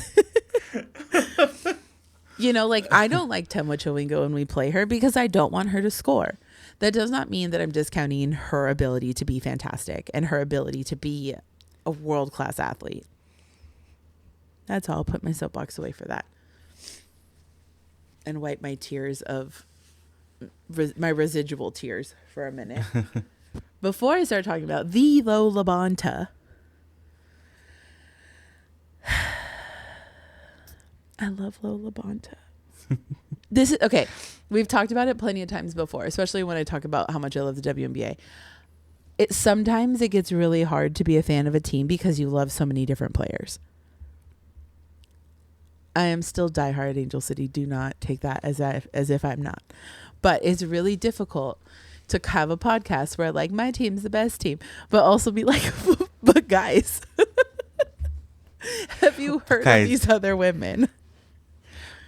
You know, like, I don't like Tema Chawinga when we play her because I don't want her to score. That does not mean that I'm discounting her ability to be fantastic and her ability to be a world-class athlete. That's all. I'll put my soapbox away for that. And wipe my tears of my residual tears for a minute. Before I start talking about the Lola Bonta, I love Lola Bonta. This is okay. We've talked about it plenty of times before, especially when I talk about how much I love the WNBA. Sometimes it gets really hard to be a fan of a team because you love so many different players. I am still diehard Angel City. Do not take that as if I'm not. But it's really difficult to have a podcast where, like, my team's the best team, but also be like, but guys, have you heard of these other women?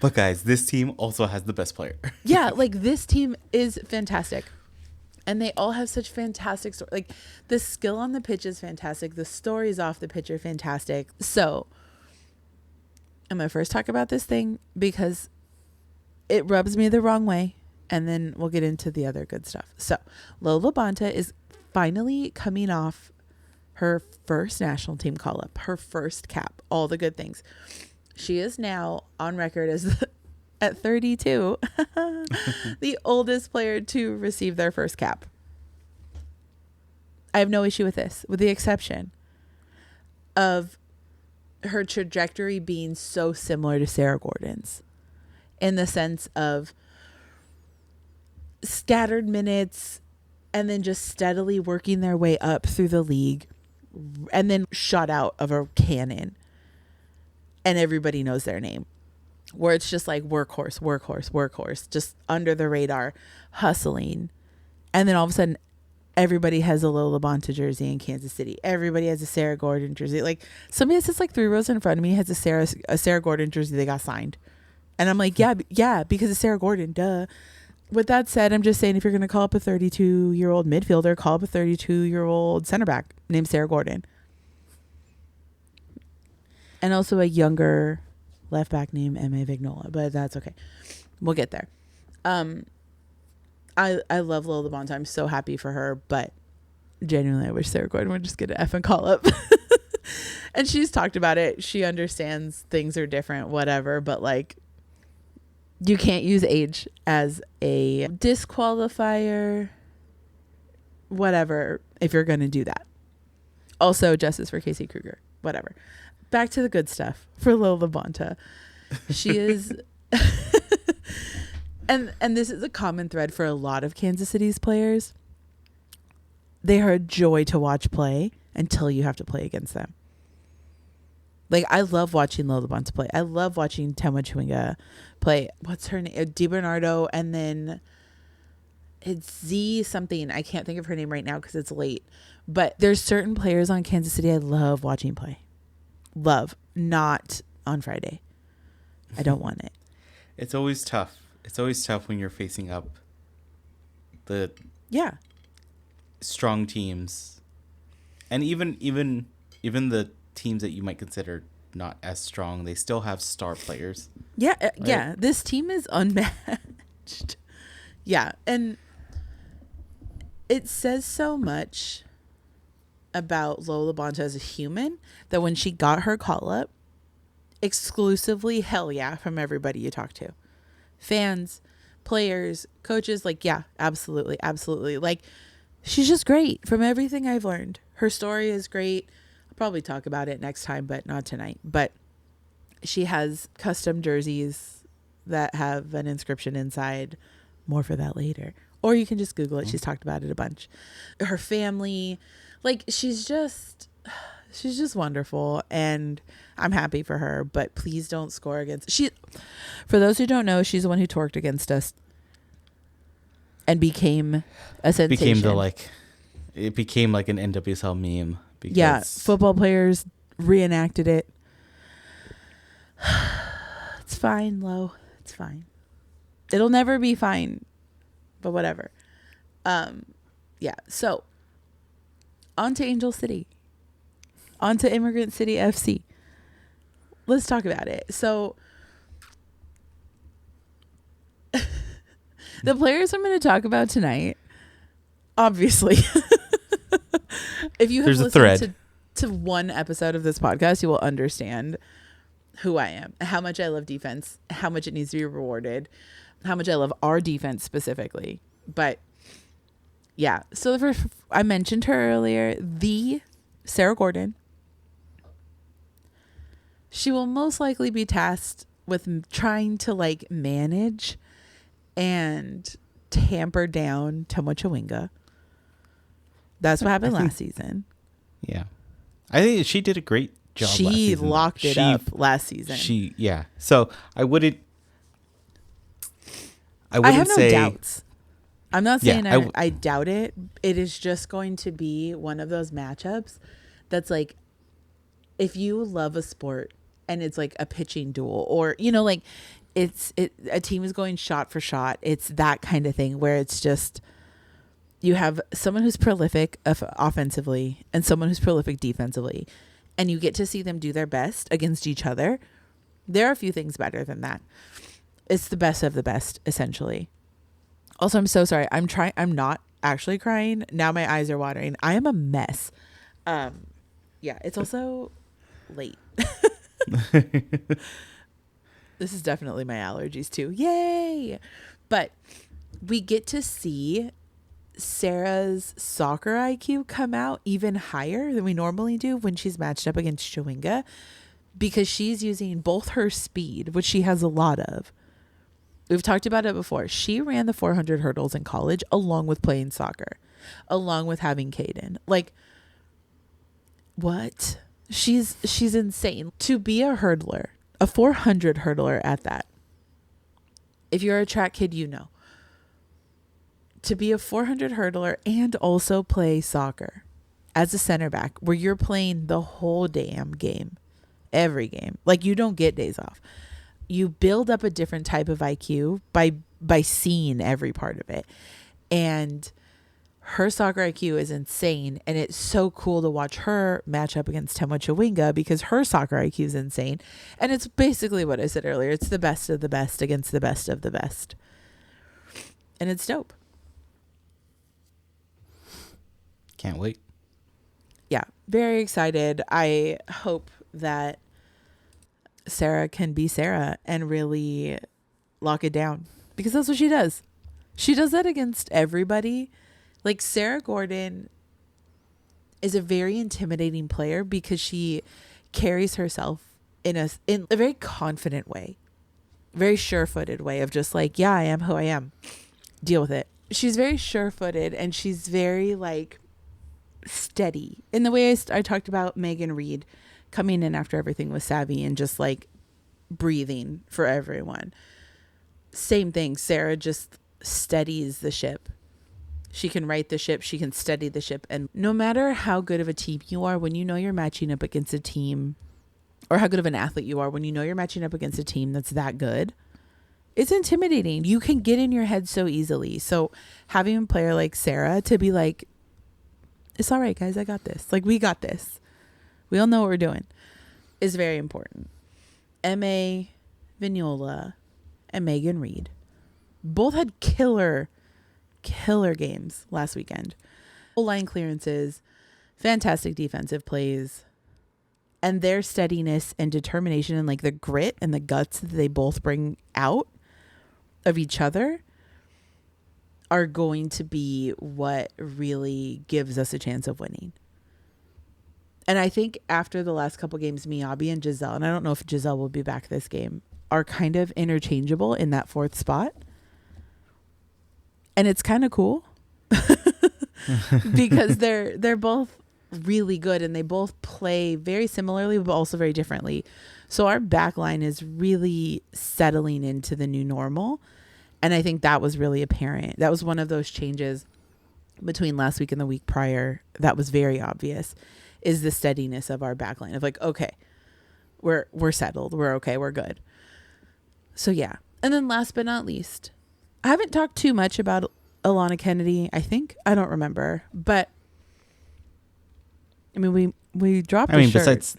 But guys, this team also has the best player. Yeah, like, this team is fantastic. And they all have such fantastic stories. Like, the skill on the pitch is fantastic. The stories off the pitch are fantastic. So I'm going to first talk about this thing because it rubs me the wrong way. And then we'll get into the other good stuff. So Lola Bonta is finally coming off her first national team call-up, her first cap, all the good things. She is now on record as, at 32, the oldest player to receive their first cap. I have no issue with this, with the exception of her trajectory being so similar to Sarah Gorden's, in the sense of scattered minutes and then just steadily working their way up through the league and then shot out of a cannon, and everybody knows their name. Where it's just like workhorse, just under the radar, hustling. And then all of a sudden, everybody has a Lola Bonta jersey in Kansas City. Everybody has a Sarah Gorden jersey. Like, somebody that sits like 3 rows in front of me has a Sarah Gorden jersey they got signed. And I'm like, yeah, because it's Sarah Gorden, duh. With that said, I'm just saying, if you're going to call up a 32-year-old midfielder, call up a 32-year-old center back named Sarah Gorden. And also a younger left back named M.A. Vignola, but that's okay. We'll get there. I love Lola Bonta. I'm so happy for her, but genuinely I wish Sarah Gorden would just get an effing call up. And she's talked about it. She understands things are different, whatever, but like, you can't use age as a disqualifier, whatever, if you're going to do that. Also, justice for Casey Kruger, whatever. Back to the good stuff for Lola Bonta. She is, and this is a common thread for a lot of Kansas City's players. They are a joy to watch play until you have to play against them. Like, I love watching Lola Bonta play. I love watching Tema Chewinga play. What's her name? DiBernardo, and then it's Z something. I can't think of her name right now because it's late. But there's certain players on Kansas City I love watching play. Love. Not on Friday. I don't want it. It's always tough. It's always tough when you're facing up the strong teams. And even the teams that you might consider not as strong, they still have star players. Yeah, right? yeah. This team is unmatched. Yeah, and it says so much about Lola Bonta as a human that when she got her call up, exclusively hell yeah from everybody you talk to. Fans, players, coaches, like, yeah, absolutely. Like, she's just great from everything I've learned. Her story is great. I'll probably talk about it next time, but not tonight. But she has custom jerseys that have an inscription inside. More for that later. Or you can just Google it. She's talked about it a bunch. Her family, like, she's just wonderful, and I'm happy for her. But please don't score against she. For those who don't know, she's the one who twerked against us and became a sensation. It became like an NWSL meme. Because yeah, football players reenacted it. It's fine, Lo. It's fine. It'll never be fine, but whatever. Yeah. So, on to Angel City. On to Immigrant City FC. Let's talk about it. So, the players I'm going to talk about tonight, obviously, if you have listened to one episode of this podcast, you will understand who I am, how much I love defense, how much it needs to be rewarded, how much I love our defense specifically. But yeah, so I mentioned her earlier, the Sarah Gorden. She will most likely be tasked with trying to like manage and tamper down Tema Chewinga. That's what happened last season. Yeah. I think she did a great job. She locked it up last season. So I wouldn't I have no say doubts. I'm not saying I doubt it. It is just going to be one of those matchups that's like, if you love a sport and it's like a pitching duel, or, you know, like a team is going shot for shot. It's that kind of thing where it's just, you have someone who's prolific offensively and someone who's prolific defensively, and you get to see them do their best against each other. There are a few things better than that. It's the best of the best, essentially. Also, I'm so sorry. I'm not actually crying. Now my eyes are watering. I am a mess. Yeah, it's also late. This is definitely my allergies too. Yay! But we get to see Sarah's soccer IQ come out even higher than we normally do when she's matched up against Chewinga, because she's using both her speed, which she has a lot of. We've talked about it before. She ran the 400 hurdles in college along with playing soccer, along with having Caden. Like, What? She's insane. To be a hurdler, a 400 hurdler at that. If you're a track kid, you know. To be a 400 hurdler and also play soccer as a center back where you're playing the whole damn game, every game. Like, you don't get days off. You build up a different type of IQ by seeing every part of it. And her soccer IQ is insane, and it's so cool to watch her match up against Temwa Chawinga because her soccer IQ is insane. And it's basically what I said earlier. It's the best of the best against the best of the best. And it's dope. Can't wait. Yeah, very excited. I hope that Sarah can be Sarah and really lock it down, because that's what she does. She does that against everybody. Like, Sarah Gorden is a very intimidating player because she carries herself in a very confident way, very sure-footed way of just like, yeah, I am who I am. Deal with it. She's very sure-footed, and she's very like steady in the way I talked about Megan Reed coming in after everything was savvy and just like breathing for everyone. Same thing. Sarah just steadies the ship. She can right the ship. She can steady the ship. And no matter how good of a team you are, when you know you're matching up against a team, or how good of an athlete you are, when you know you're matching up against a team that's that good, it's intimidating. You can get in your head so easily. So having a player like Sarah to be like, it's all right, guys, I got this. Like, we got this. We all know what we're doing, is very important. M.A. Vignola and Megan Reed both had killer games last weekend. Full line clearances, fantastic defensive plays, and their steadiness and determination and like the grit and the guts that they both bring out of each other are going to be what really gives us a chance of winning. And I think after the last couple games, Miyabi and Giselle, and I don't know if Giselle will be back this game, are kind of interchangeable in that fourth spot. And it's kind of cool because they're both really good and they both play very similarly but also very differently. So our back line is really settling into the new normal. And I think that was really apparent. That was one of those changes between last week and the week prior that was very obvious, is the steadiness of our back line of like, okay, we're settled. We're okay. We're good. So yeah. And then last but not least, I haven't talked too much about Alana Kennedy, I think. I don't remember. But, I mean, we dropped a shirt.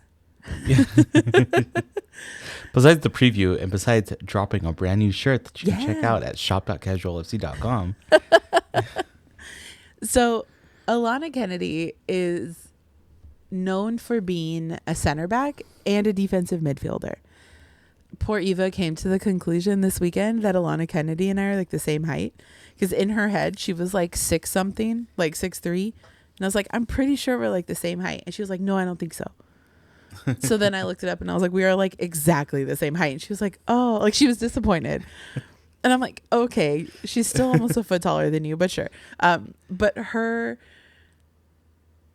Besides the preview and besides dropping a brand new shirt that you can check out at shop.casualfc.com. So, Alana Kennedy is known for being a center back and a defensive midfielder. Poor Eva came to the conclusion this weekend that Alana Kennedy and I are like the same height, because in her head she was like 6 something, like 6'3", and I was like, I'm pretty sure we're like the same height, and she was like, no, I don't think so. So then I looked it up and I was like, we are like exactly the same height, and she was like, oh, like she was disappointed. And I'm like, okay, she's still almost a foot taller than you, but sure. But her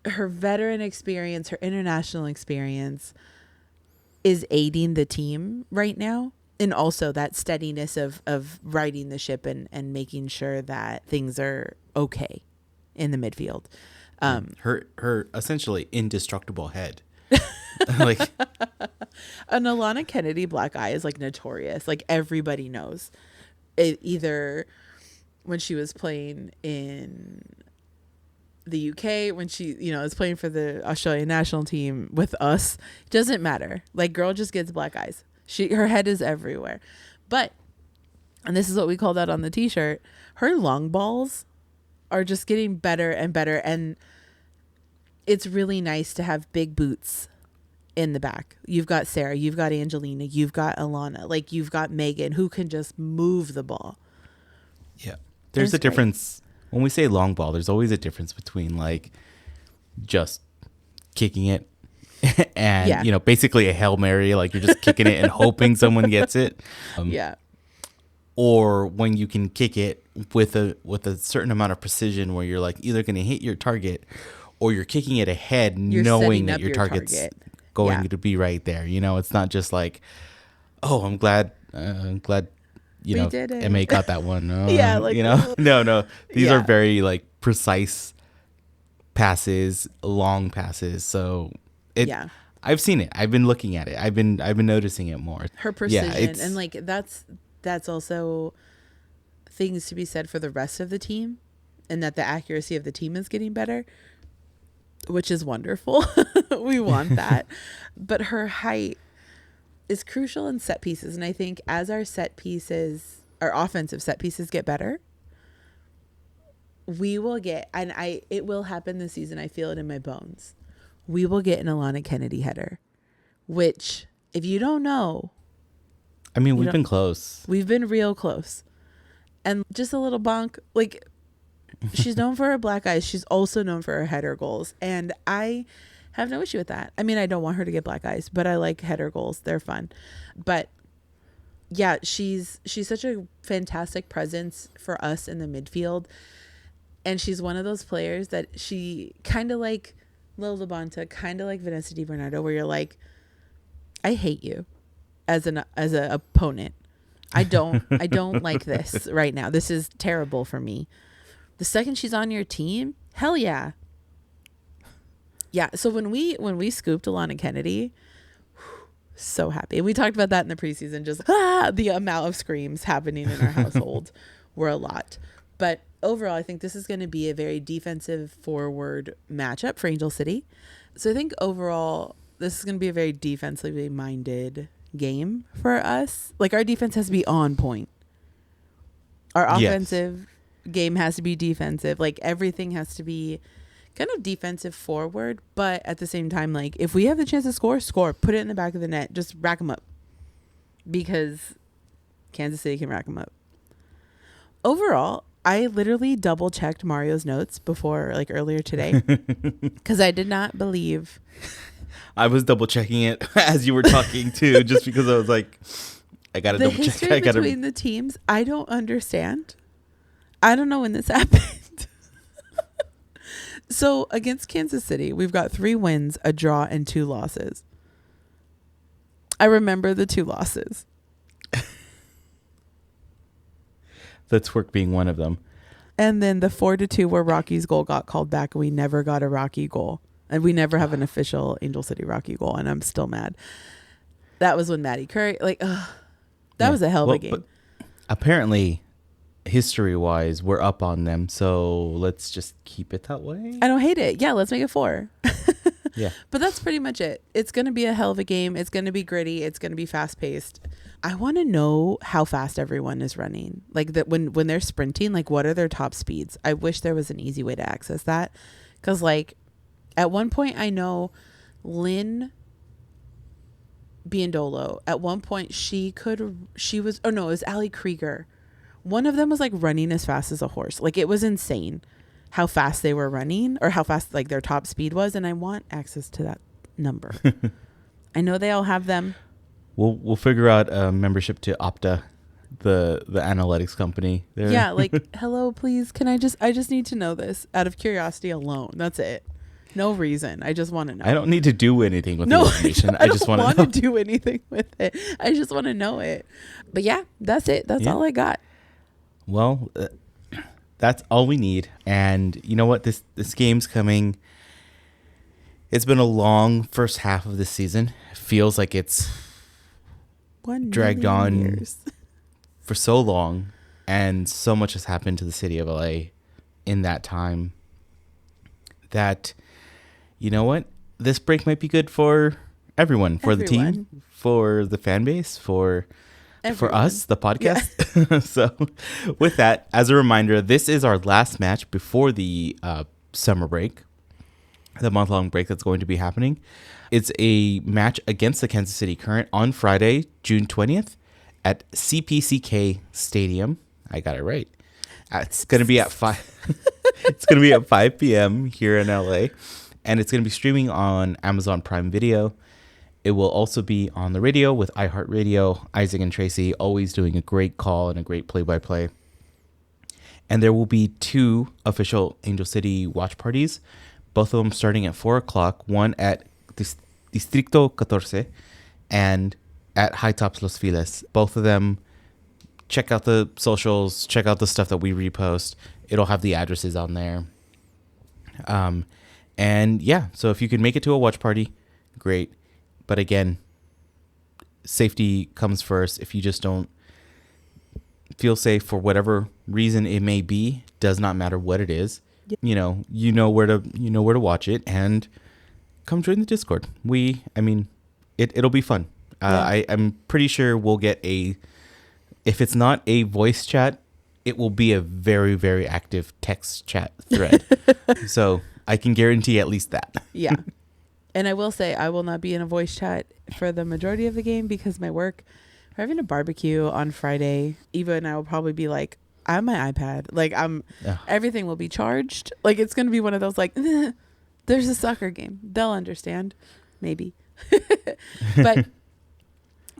veteran experience, her international experience is aiding the team right now. And also that steadiness of riding the ship and making sure that things are okay in the midfield. Her essentially indestructible head. Like, an Alana Kennedy black eye is like notorious. Like, everybody knows it, either when she was playing in the UK, when she, is playing for the Australian national team with us, doesn't matter. Like, girl just gets black eyes. Her head is everywhere. But, and this is what we called out on the t-shirt, her long balls are just getting better and better. And it's really nice to have big boots in the back. You've got Sarah, you've got Angelina, you've got Alana, like you've got Megan, who can just move the ball. Yeah. There's a difference. When we say long ball, there's always a difference between like just kicking it and, basically a Hail Mary, like you're just kicking it and hoping someone gets it. Or when you can kick it with a certain amount of precision where you're like either going to hit your target or you're kicking it ahead, You're knowing setting that up your your target's target. going Yeah. to be right there. You know, it's not just like, oh, I'm glad, you We know, did it. MA caught that one. Yeah, like, you know, no. These are Yeah. very like precise passes, long passes. So Yeah. I've seen it. I've been looking at it. I've been noticing it more. Her precision, it's, and like that's also things to be said for the rest of the team, and that the accuracy of the team is getting better, which is wonderful. We want that. But her height is crucial in set pieces, and I think as our offensive set pieces get better, we will get, and it will happen this season. I feel it in my bones. We will get an Alana Kennedy header, which, if you don't know, I mean, we've been close. we've been real close. And just a little bonk, like, she's known for her black eyes. She's also known for her header goals. And I have no issue with that. I mean, I don't want her to get black eyes, but I like header goals. They're fun. But yeah, she's such a fantastic presence for us in the midfield. And she's one of those players that she kind of like Lil Labonta, kind of like Vanessa DiBernardo, where you're like, I hate you as an opponent. I don't like this right now. This is terrible for me. The second she's on your team, hell yeah. Yeah. So when we scooped Alana Kennedy, so happy. And we talked about that in the preseason, just the amount of screams happening in our household were a lot. But overall, I think this is going to be a very defensive forward matchup for Angel City. So I think overall, this is going to be a very defensively minded game for us. Like, our defense has to be on point. Our offensive game has to be defensive. Like, everything has to be kind of defensive forward, but at the same time, like, if we have the chance to score, put it in the back of the net, just rack them up, because Kansas City can rack them up. Overall, I literally double checked Mario's notes before, like, earlier today, because I did not believe. I was double checking it as you were talking too, just because I was like, I gotta double check. The history between the teams, I don't understand. I don't know when this happened. So against Kansas City, we've got 3 wins, a draw, and 2 losses. I remember the 2 losses. The twerk being one of them. And then the 4-2 where Rocky's goal got called back, and we never got a Rocky goal. And we never have an official Angel City Rocky goal, and I'm still mad. That was when Maddie Curry, that was a hell of a game. Apparently, history-wise, we're up on them, so let's just keep it that way. I don't hate it. Yeah, let's make it 4. Yeah. But that's pretty much it. It's going to be a hell of a game. It's going to be gritty. It's going to be fast-paced. I want to know how fast everyone is running. Like, that when they're sprinting, like, what are their top speeds? I wish there was an easy way to access that. Because, like, at one point, I know Lynn Biondolo, at one point, it was Ali Krieger. One of them was, like, running as fast as a horse. Like, it was insane how fast they were running, or how fast, like, their top speed was. And I want access to that number. I know they all have them. We'll figure out a membership to Opta, the analytics company there. Yeah, like, hello, please. I just need to know this out of curiosity alone. That's it. No reason. I just want to know. I don't need to do anything with the information. I just don't want to do anything with it. I just want to know it. But yeah, that's it. That's all I got. Well, that's all we need. And you know what? This game's coming. It's been a long first half of this season. It feels like it's dragged on years for so long, and so much has happened to the city of LA in that time that, you know what, this break might be good for everyone, for the team, for the fan base, for us, the podcast. Yeah. So with that, as a reminder, this is our last match before the summer break, the month-long break that's going to be happening. It's a match against the Kansas City Current on Friday, June 20th at CPKC Stadium. I got it right. It's going to be at 5. It's going to be at 5 p.m. here in LA, and it's going to be streaming on Amazon Prime Video. It will also be on the radio with iHeartRadio. Isaac and Tracy always doing a great call and a great play-by-play. And there will be 2 official Angel City watch parties, Both of them starting at 4 o'clock. One at Distrito 14 and at High Tops Los Feliz. Both of them, check out the socials, check out the stuff that we repost. It'll have the addresses on there. And yeah, so if you can make it to a watch party, great. But again, safety comes first. If you just don't feel safe for whatever reason it may be, does not matter what it is. Yep. You know where to watch it, and come join the Discord. It'll be fun. Yeah. I'm pretty sure we'll get if it's not a voice chat, it will be a very, very active text chat thread. So I can guarantee at least that. Yeah. And I will say I will not be in a voice chat for the majority of the game because my work, we're having a barbecue on Friday. Eva and I will probably be like, I have my iPad. Like everything will be charged. Like it's going to be one of those like, there's a soccer game. They'll understand. Maybe. But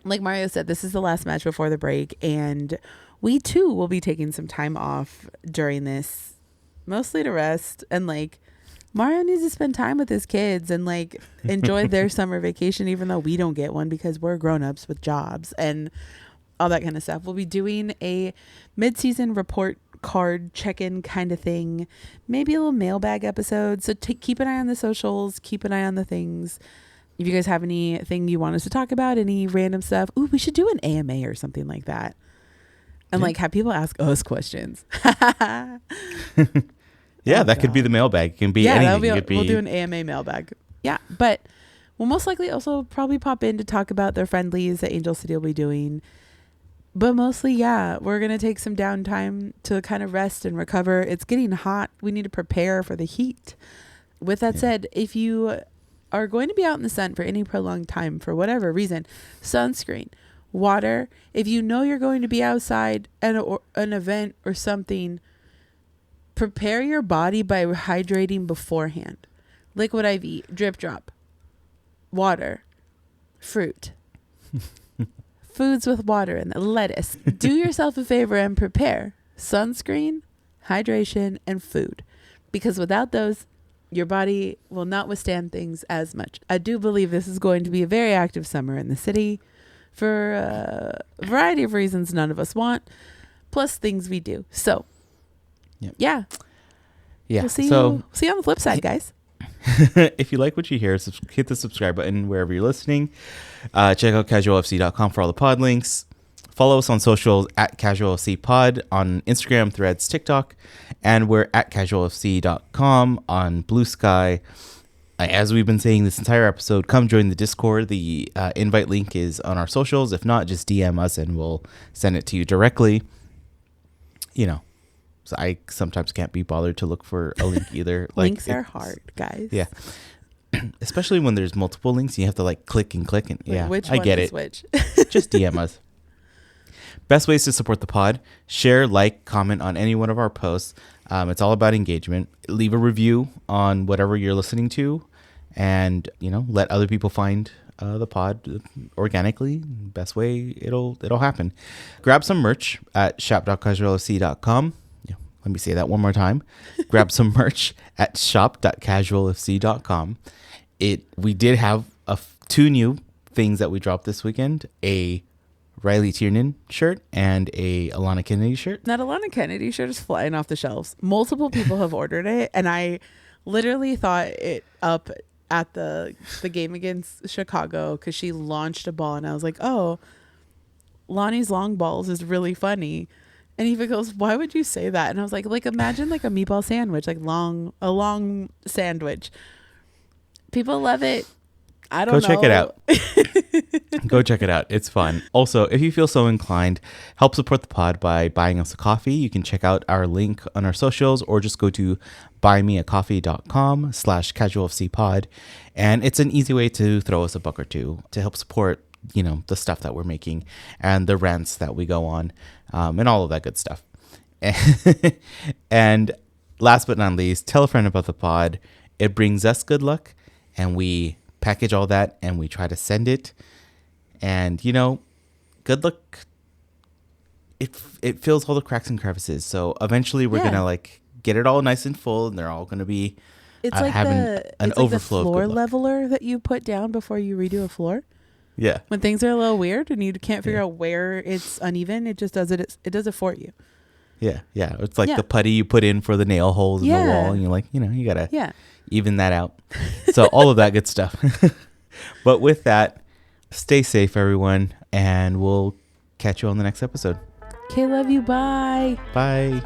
like Mario said, this is the last match before the break. And we too will be taking some time off during this, mostly to rest. And like Mario needs to spend time with his kids and like enjoy their summer vacation, even though we don't get one because we're grown-ups with jobs and all that kind of stuff. We'll be doing a mid-season report card check-in kind of thing, maybe a little mailbag episode. So keep an eye on the socials, keep an eye on the things. If you guys have anything you want us to talk about, any random stuff, ooh, we should do an AMA or something like that. And like have people ask us questions. Yeah, that could be the mailbag. It can be anything. We'll do an AMA mailbag. Yeah, but we'll most likely also probably pop in to talk about their friendlies that Angel City will be doing. But mostly, yeah, we're going to take some downtime to kind of rest and recover. It's getting hot. We need to prepare for the heat. With that said, if you are going to be out in the sun for any prolonged time, for whatever reason, sunscreen, water. If you know you're going to be outside at an event or something, prepare your body by hydrating beforehand. Liquid IV, drip drop, water, fruit, foods with water in the lettuce. Do yourself a favor and prepare sunscreen, hydration, and food. Because without those, your body will not withstand things as much. I do believe this is going to be a very active summer in the city for a variety of reasons none of us want, plus things we do. So, yeah. We'll see you on the flip side, guys. If you like what you hear, hit the subscribe button wherever you're listening. Check out casualfc.com for all the pod links. Follow us on socials at casualfcpod on Instagram, Threads, TikTok, and we're at casualfc.com on BLUESKY. As we've been saying this entire episode, come join the Discord. The invite link is on our socials. If not, just DM us and we'll send it to you directly. So I sometimes can't be bothered to look for a link either. Links are hard, guys. Yeah. Especially when there's multiple links, you have to click and click. And which I one get is it. Which? Just DM us. Best ways to support the pod: share, comment on any one of our posts. It's all about engagement. Leave a review on whatever you're listening to, and let other people find the pod organically. Best way it'll happen. Grab some merch at shop.casualfc.com. Let me say that one more time. Grab some merch at shop.casualfc.com. We did have two new things that we dropped this weekend: a Riley Tiernan shirt and a Alana Kennedy shirt. That Alana Kennedy shirt is flying off the shelves. Multiple people have ordered it, and I literally thought it up at the game against Chicago because she launched a ball, and I was like, oh, Lonnie's long balls is really funny. And Eva goes, why would you say that? And I was like imagine a meatball sandwich, a long sandwich. People love it. I don't know. Go check it out. Go check it out. It's fun. Also, if you feel so inclined, help support the pod by buying us a coffee. You can check out our link on our socials or just go to buymeacoffee.com/casualfcpod. And it's an easy way to throw us a buck or two to help support, the stuff that we're making and the rants that we go on, and all of that good stuff. And last but not least, tell a friend about the pod. It brings us good luck, and we package all that and we try to send it. And good luck, it fills all the cracks and crevices. So eventually we're gonna get it all nice and full, and they're all gonna be It's like having an overflow of floor good luck. leveler that you put down before you redo a floor. Yeah. When things are a little weird and you can't figure out where it's uneven, it just does it. It does it for you. Yeah. It's like the putty you put in for the nail holes in the wall, and you're like, you gotta even that out. So all of that good stuff. But with that, stay safe, everyone, and we'll catch you on the next episode. Okay, love you. Bye. Bye.